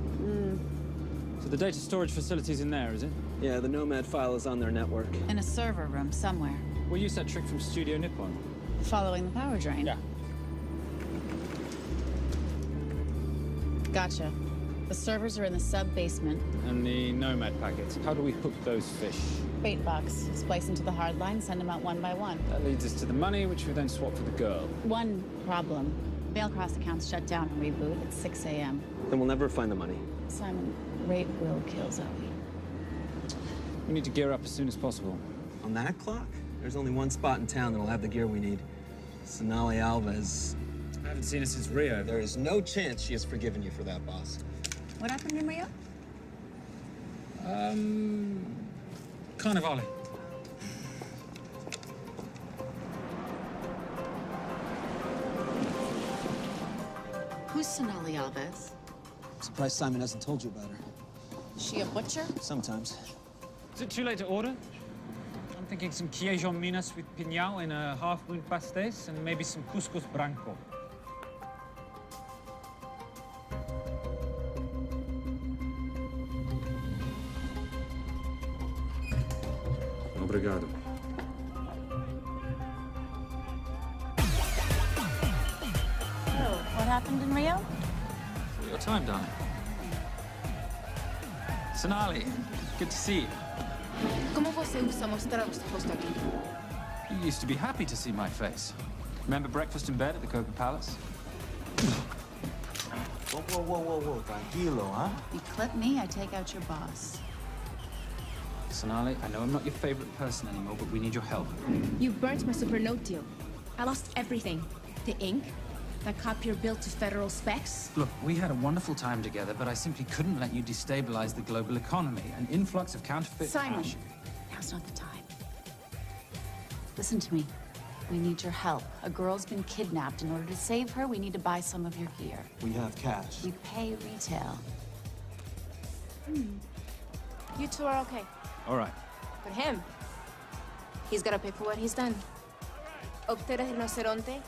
So the data storage facility's in there, is it? Yeah, the Nomad file is on their network. In a server room somewhere. We'll use that trick from Studio Nippon. Following the power drain? Yeah. Gotcha. The servers are in the sub-basement. And the Nomad packets. How do we hook those fish? Bait box. Splice into the hard line, send them out one by one. That leads us to the money, which we then swap for the girl. One problem. Mailcross accounts shut down and reboot at 6 a.m. Then we'll never find the money. Simon, rape will kill Zoe. We need to gear up as soon as possible. On that clock? There's only one spot in town that'll have the gear we need. Sonali Alves. I haven't seen her since Rio. There is no chance she has forgiven you for that, boss. What happened in Rio? Carnivale. Who's Sonali Alves? Surprised Simon hasn't told you about her. Is she a butcher? Sometimes. Is it too late to order? I'm thinking some Queijo Minas with piñao in a half-moon pastéis and maybe some couscous branco. Obrigado. Oh, what happened in Rio? Your time, darling. Sonali, good to see you. Como você usa mostrar o seu rosto aqui? You used to be happy to see my face. Remember breakfast in bed at the Coca Palace? Whoa, tranquilo, huh? You clip me, I take out your boss. Sonali, I know I'm not your favorite person anymore, but we need your help. You burnt my Supernote deal. I lost everything. The ink, that copier built to federal specs. Look, we had a wonderful time together, but I simply couldn't let you destabilize the global economy. An influx of counterfeit Simon, cash. now's not the time. Listen to me. We need your help. A girl's been kidnapped. In order to save her, we need to buy some of your gear. We have cash. We pay retail. You two are okay. All right. But him, he's gotta pay for what he's done. Obter el rinoceronte.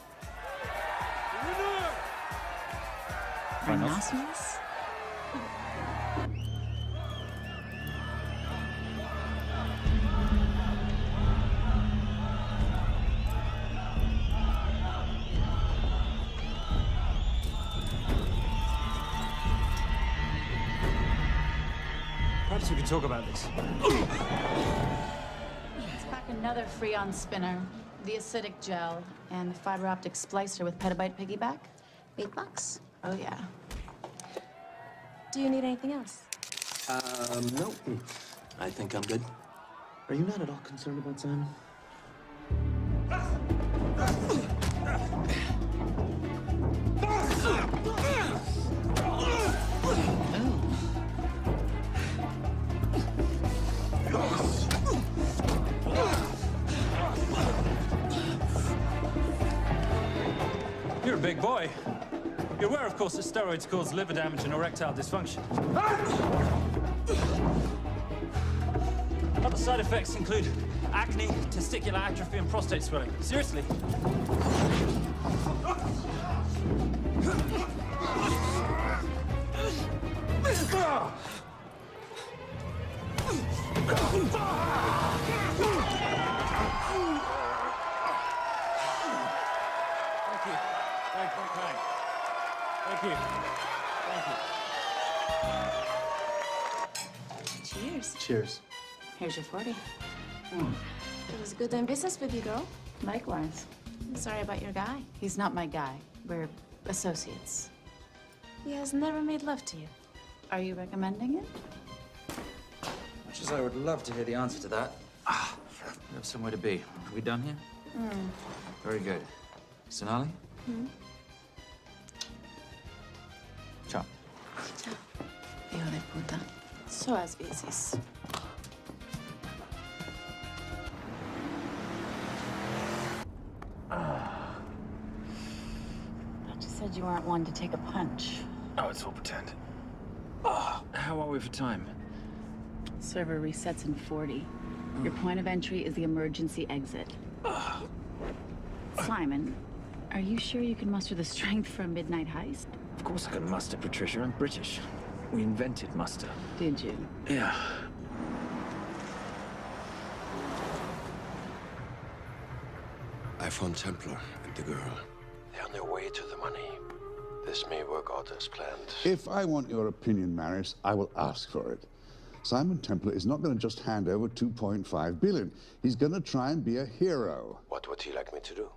Rhinoceros? Perhaps we could talk about this. Let's pack another Freon spinner, the acidic gel, and the fiber optic splicer with petabyte piggyback. Big bucks. Oh, yeah. Do you need anything else? No. I think I'm good. Are you not at all concerned about Simon? You're a big boy. You're aware, of course, that steroids cause liver damage and erectile dysfunction. Other side effects include acne, testicular atrophy, and prostate swelling. Seriously. Thank you. Cheers. Cheers. Here's your 40. It was good doing business with you, girl. Likewise. I'm sorry about your guy. He's not my guy. We're associates. He has never made love to you. Are you recommending it? Much as I would love to hear the answer to that, we have somewhere to be. Are we done here? Very good. Sonali? Ciao. Ciao. Hijo de puta. So as veces. You said you weren't one to take a punch. Oh, it's all pretend. How are we for time? Server resets in 40. Your point of entry is the emergency exit. Simon, are you sure you can muster the strength for a midnight heist? Of course I can muster, Patricia. I'm British. We invented muster. Did you? Yeah. I found Templar and the girl. They're on their way to the money. This may work out as planned. If I want your opinion, Maris, I will ask for it. Simon Templar is not going to just hand over 2.5 billion. He's going to try and be a hero. What would he like me to do?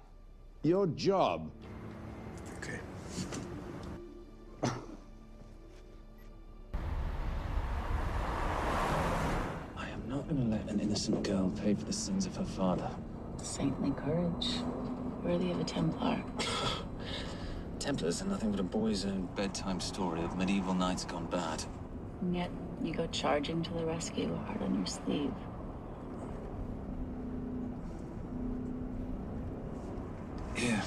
Your job. Okay. I am not going to let an innocent girl pay for the sins of her father. Saintly courage. Worthy of a Templar. Templars are nothing but a boy's own bedtime story of medieval knights gone bad. And yet, you go charging to the rescue, heart on your sleeve. Here.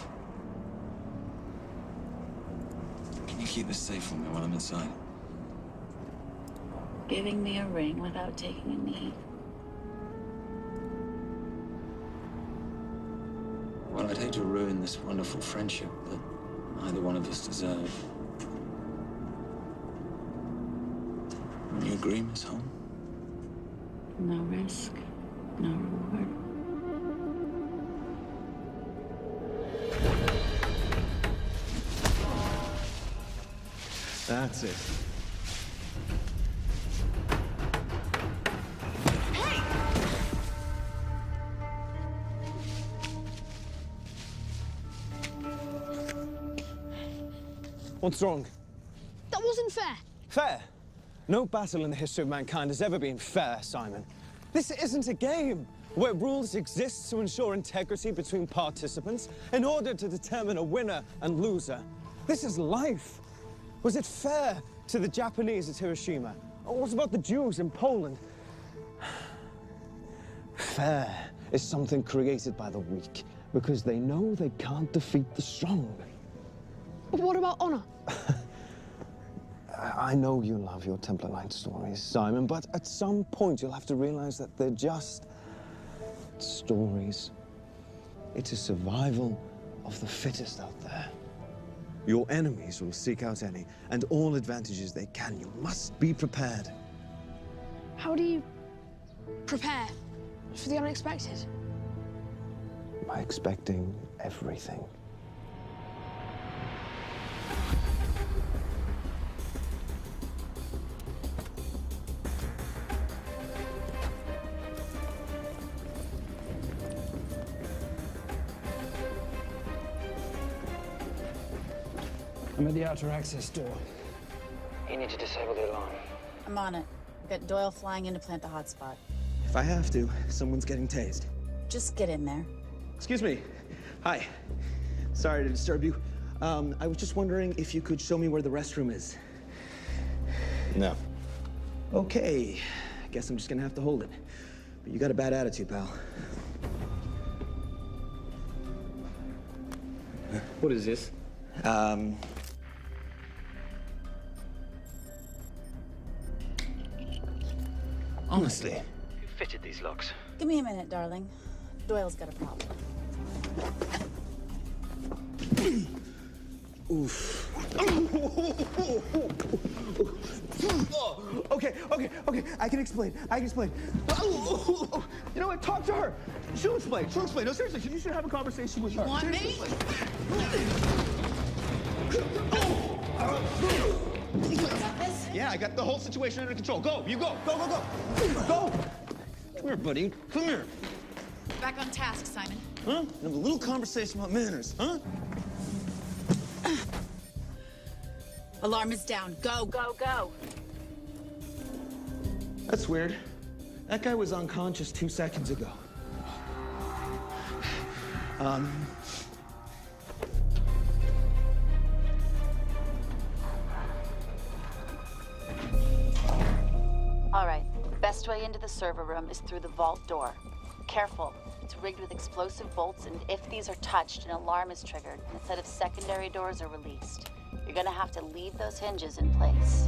Can you keep this safe for me while I'm inside? Giving me a ring without taking a knee. Well, I'd hate to ruin this wonderful friendship that neither one of us deserve. You agree, Miss Holm? No risk, no reward. That's it. What's wrong? That wasn't fair. Fair? No battle in the history of mankind has ever been fair, Simon. This isn't a game where rules exist to ensure integrity between participants in order to determine a winner and loser. This is life. Was it fair to the Japanese at Hiroshima? Or what about the Jews in Poland? Fair is something created by the weak because they know they can't defeat the strong. But what about honor? I know you love your Templar Knight stories, Simon, but at some point you'll have to realize that they're just stories. It's a survival of the fittest out there. Your enemies will seek out any and all advantages they can. You must be prepared. How do you prepare for the unexpected? By expecting everything. I'm at the outer access door. You need to disable the alarm. I'm on it. Got Doyle flying in to plant the hotspot. If I have to, someone's getting tased. Just get in there. Excuse me. Hi. Sorry to disturb you. I was just wondering if you could show me where the restroom is. No. Okay. Guess I'm just gonna have to hold it. But you got a bad attitude, pal. What is this? Honestly. Who fitted these locks? Give me a minute, darling. Doyle's got a problem. Oof. Okay. I can explain. You know what? Talk to her. She'll explain. No, seriously, you should have a conversation with her. Want me? Seriously. Yeah, I got the whole situation under control. Go, you go. Go, go, go. Go. Come here, buddy. Come here. Back on task, Simon. Huh? Have a little conversation about manners, huh? Alarm is down. Go, go, go. That's weird. That guy was unconscious 2 seconds ago. All right. Best way into the server room is through the vault door. Careful. It's rigged with explosive bolts, and if these are touched, an alarm is triggered, and a set of secondary doors are released. You're gonna have to leave those hinges in place.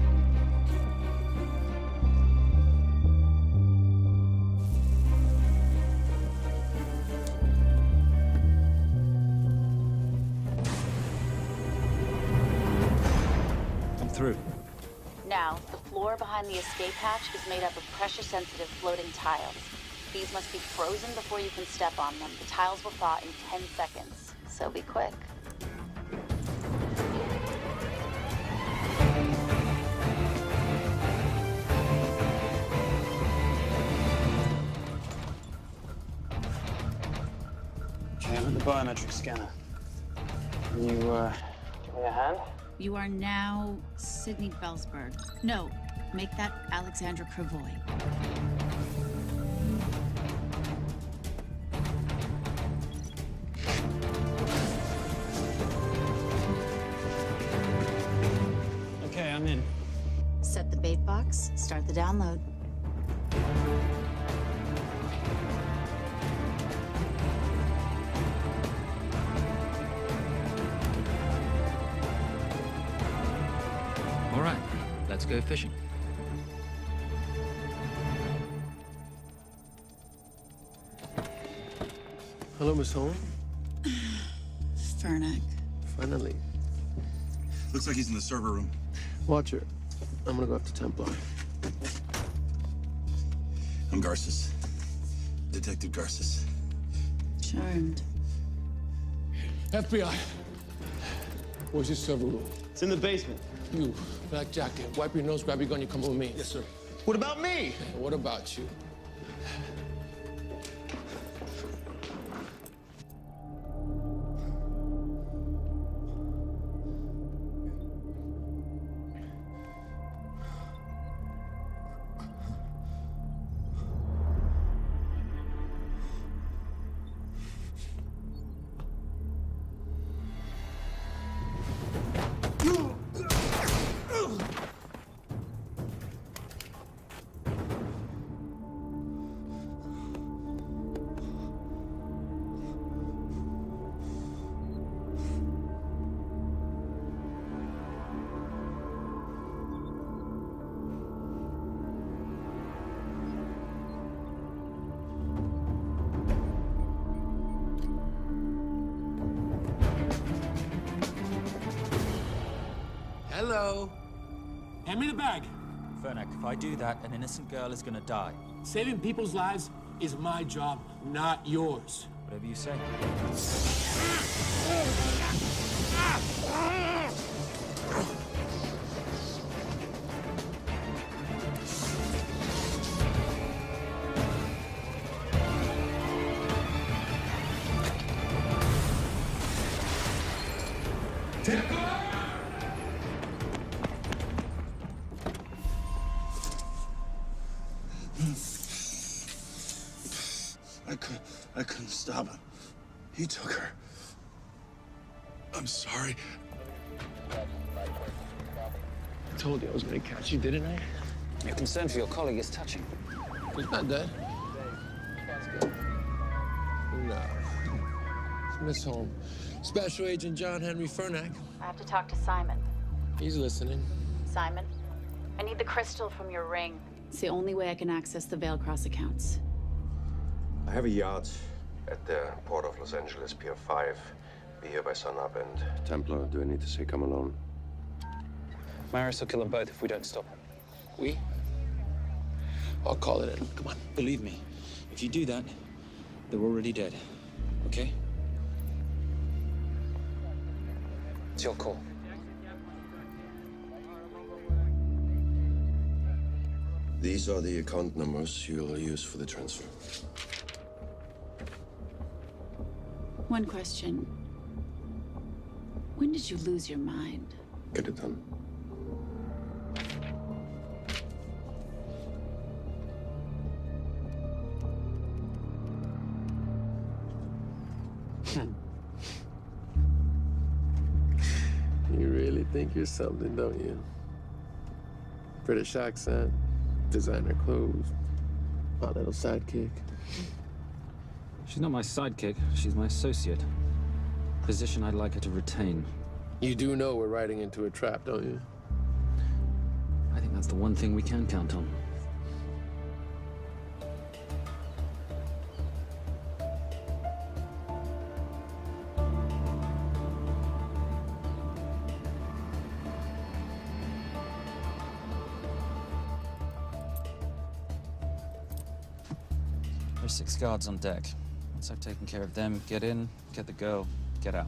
I'm through. Now, the floor behind the escape hatch is made up of pressure-sensitive floating tiles. These must be frozen before you can step on them. The tiles will thaw in 10 seconds, so be quick. Okay, I'm at the biometric scanner. Can you, give me a hand? You are now Sydney Bellsberg. No, make that Alexandra Cravoy. Okay, I'm in. Set the bait box, start the download. All right, let's go fishing. Hello, Miss Holm. Fernac. Finally. Looks like he's in the server room. Watcher, I'm gonna go after Templar. I'm Garces. Detective Garces. Charmed. FBI. Where's your server room? It's in the basement. You, black jacket, wipe your nose, grab your gun, you come with me. Yes, sir. What about me? And what about you? Hello. Hand me the bag. Fernac, if I do that, an innocent girl is gonna die. Saving people's lives is my job, not yours. Whatever you say. I couldn't stop him. He took her. I'm sorry. I told you I was gonna catch you, didn't I? Your concern for your colleague is touching. He's not dead. No. It's Miss Holm. Special Agent John Henry Fernac. I have to talk to Simon. He's listening. Simon, I need the crystal from your ring. It's the only way I can access the Veilcross accounts. I have a yacht at the port of Los Angeles, Pier 5. Be here by sunup, and Templar, do I need to say come alone? Maris will kill them both if we don't stop him. We? I'll call it in. Come on. Believe me, if you do that, they're already dead. Okay? It's your call. These are the account numbers you'll use for the transfer. One question. When did you lose your mind? Get it done. You really think you're something, don't you? British accent, designer clothes, my little sidekick. She's not my sidekick. She's my associate. Position I'd like her to retain. You do know we're riding into a trap, don't you? I think that's the one thing we can count on. There's 6 guards on deck. Once I've taken care of them, get in, get the girl, get out.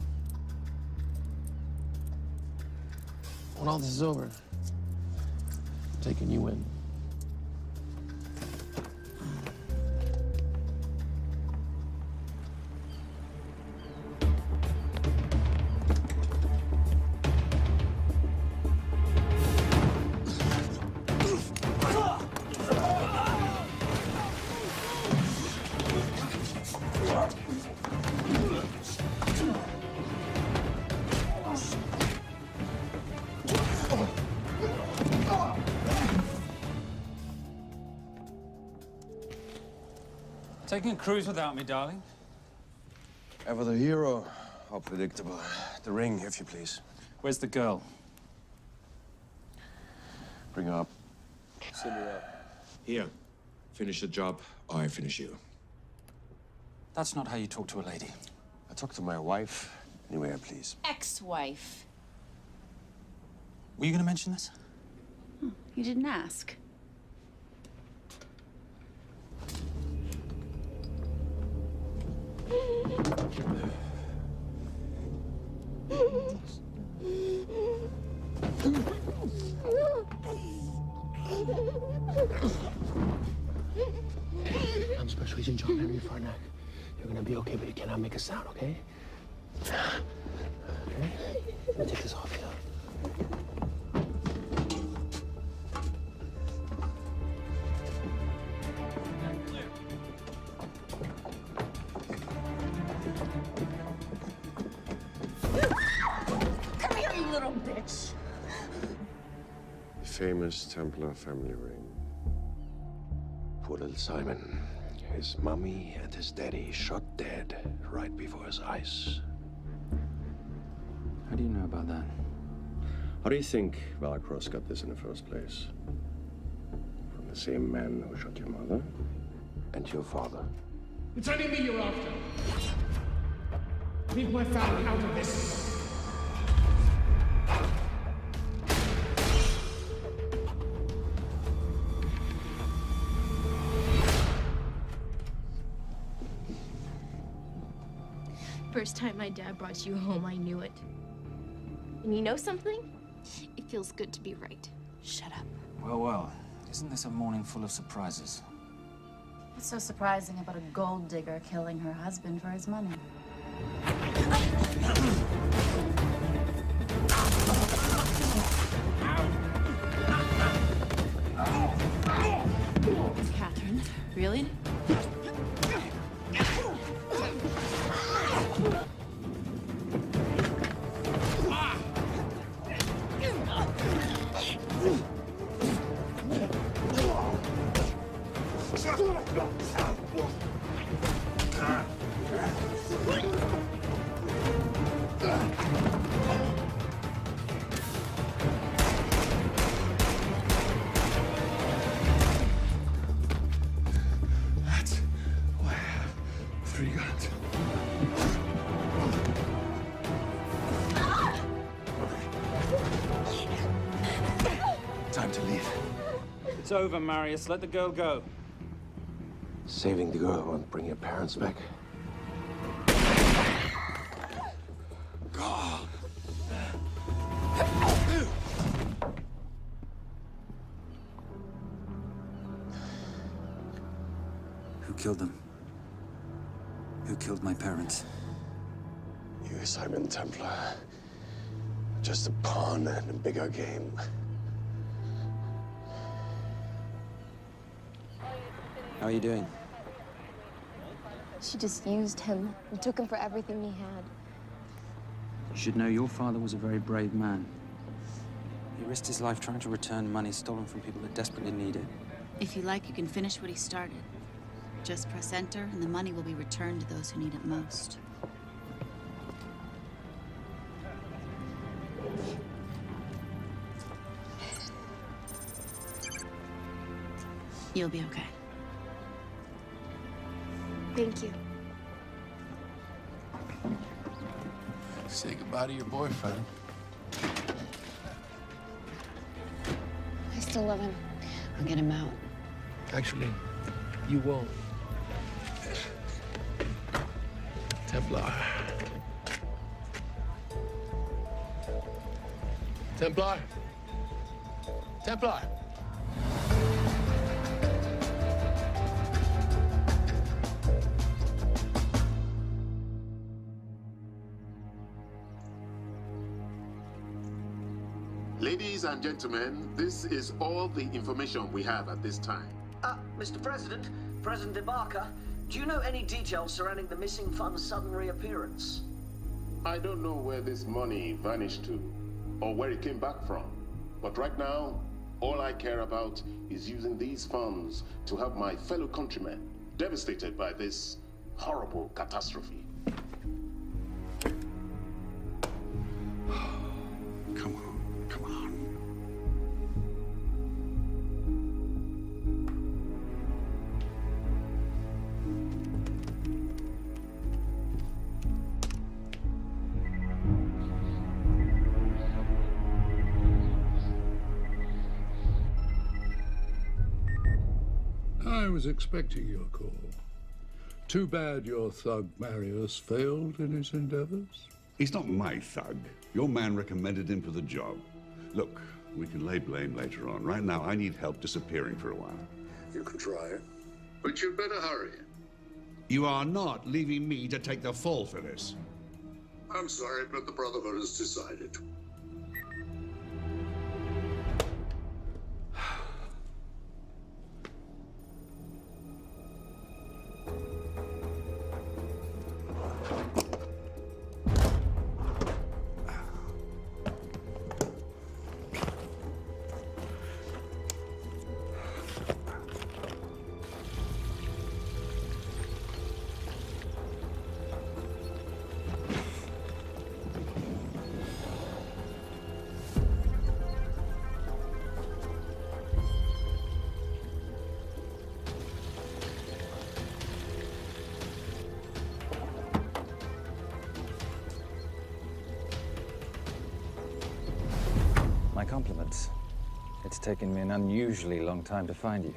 When all this is over, I'm taking you in. Taking a cruise without me, darling? Ever the hero? How predictable. The ring, if you please. Where's the girl? Bring her up. Send her up. Here. Finish the job, or I finish you. That's not how you talk to a lady. I talk to my wife anywhere, please. Ex-wife. Were you gonna mention this? You didn't ask. I'm Special Agent John Henry Farnack. You're gonna be okay, but you cannot make a sound, okay? Okay? Let me take this off you. Come here, you little bitch. The famous Templar family ring. Poor little Simon. His mommy and his daddy shot dead right before his eyes. How do you know about that? How do you think Valacross got this in the first place? From the same man who shot your mother and your father. It's only me you're after. Leave my family out of this. First time my dad brought you home, I knew it. And you know something? It feels good to be right. Shut up. Well, well. Isn't this a morning full of surprises? What's so surprising about a gold digger killing her husband for his money? Catherine, really? That's why I have 3 guns. Time to leave. It's over, Marius. Let the girl go. Saving the girl won't bring your parents back. God. killed them? Who killed my parents? You, Simon Templar. Just a pawn in a bigger game. How are you doing? She just used him and took him for everything he had. You should know your father was a very brave man. He risked his life trying to return money stolen from people that desperately need it. If you like, you can finish what he started. Just press enter, and the money will be returned to those who need it most. You'll be okay. Thank you. Say goodbye to your boyfriend. I still love him. I'll get him out. Actually, you won't. Templar. Templar. Templar. Ladies and gentlemen, this is all the information we have at this time. Mr. President, President Ibaka, do you know any details surrounding the missing fund's sudden reappearance? I don't know where this money vanished to, or where it came back from. But right now, all I care about is using these funds to help my fellow countrymen devastated by this horrible catastrophe. Come on, come on. I was expecting your call. Too bad your thug Marius failed in his endeavors. He's not my thug. Your man recommended him for the job. Look, we can lay blame later on. Right now, I need help disappearing for a while. You can try, but you'd better hurry. You are not leaving me to take the fall for this. I'm sorry, but the Brotherhood has decided. My compliments. It's taken me an unusually long time to find you.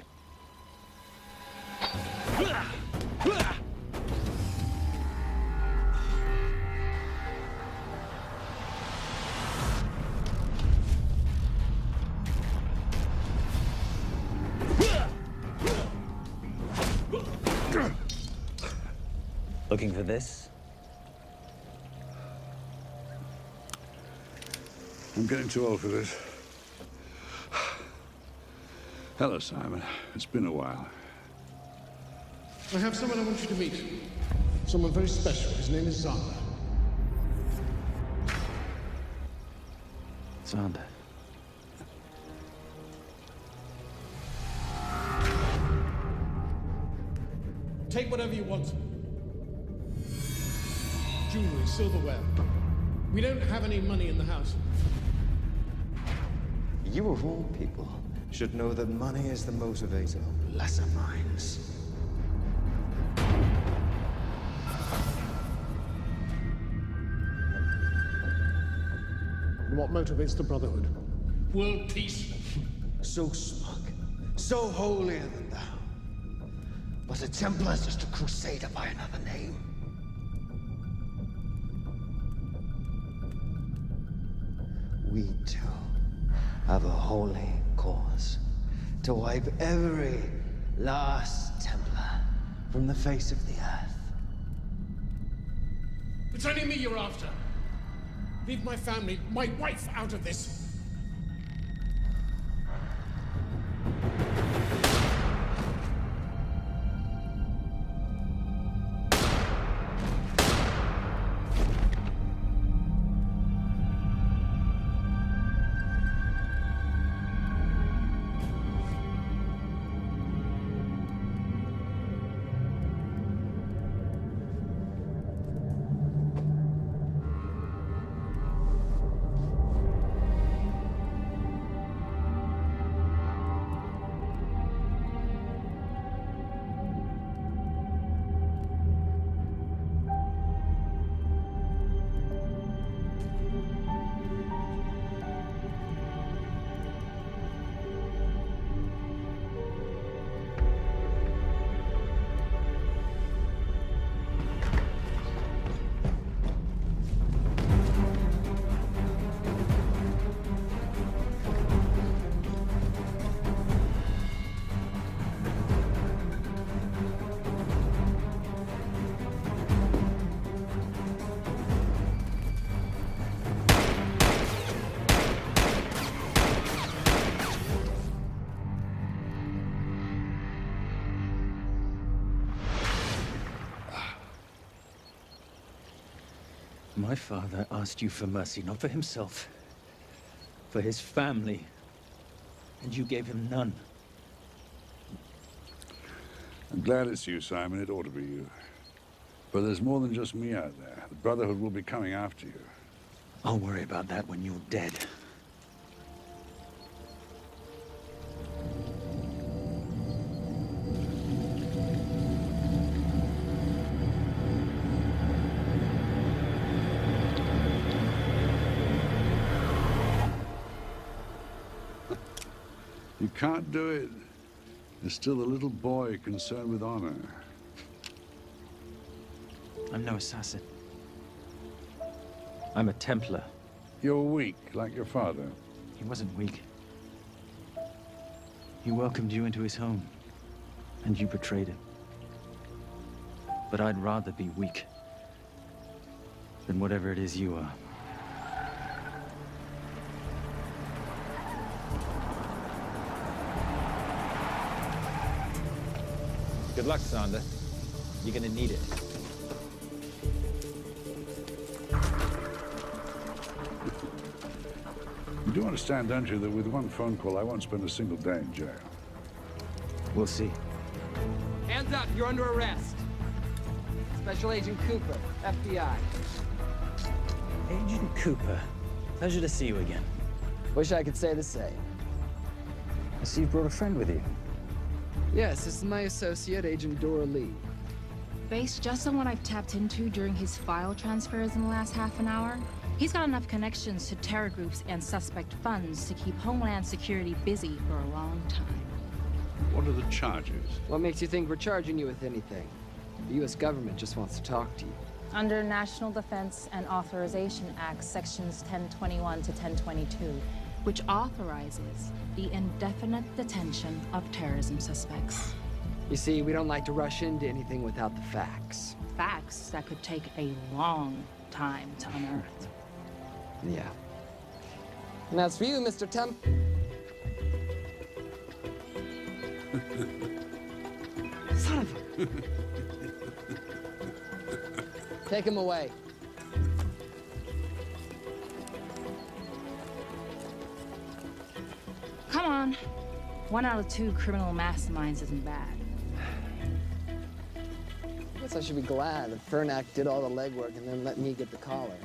Looking for this? I'm getting too old for this. Hello, Simon. It's been a while. I have someone I want you to meet. Someone very special. His name is Zander. Zander. Take whatever you want. Jewelry, silverware. We don't have any money in the house. You of all people should know that money is the motivator of lesser minds. What motivates the Brotherhood? World peace. So smug, so holier than thou. But a Templar is just a crusader by another name. We too have a holy cause to wipe every last Templar from the face of the earth. It's only me you're after. Leave my family, my wife, out of this. My father asked you for mercy, not for himself, for his family, and you gave him none. I'm glad it's you, Simon. It ought to be you. But there's more than just me out there. The Brotherhood will be coming after you. I'll worry about that when you're dead. You can't do it. There's still a little boy concerned with honor. I'm no assassin. I'm a Templar. You're weak, like your father. He wasn't weak. He welcomed you into his home, and you betrayed him. But I'd rather be weak than whatever it is you are. Good luck, Sander. You're gonna need it. You do understand, don't you, that with one phone call, I won't spend a single day in jail. We'll see. Hands up, you're under arrest. Special Agent Cooper, FBI. Agent Cooper, pleasure to see you again. Wish I could say the same. I see you brought a friend with you. Yes, this is my associate, Agent Dora Lee. Based just on what I've tapped into during his file transfers in the last half an hour, he's got enough connections to terror groups and suspect funds to keep Homeland Security busy for a long time. What are the charges? What makes you think we're charging you with anything? The U.S. government just wants to talk to you. Under National Defense and Authorization Act, sections 1021 to 1022, which authorizes the indefinite detention of terrorism suspects. You see, we don't like to rush into anything without the facts. Facts that could take a long time to unearth. Yeah. And as for you, Mr. Temp... Son of a... Take him away. Come on. 1 out of 2 criminal masterminds isn't bad. I guess I should be glad that Fernak did all the legwork and then let me get the collar.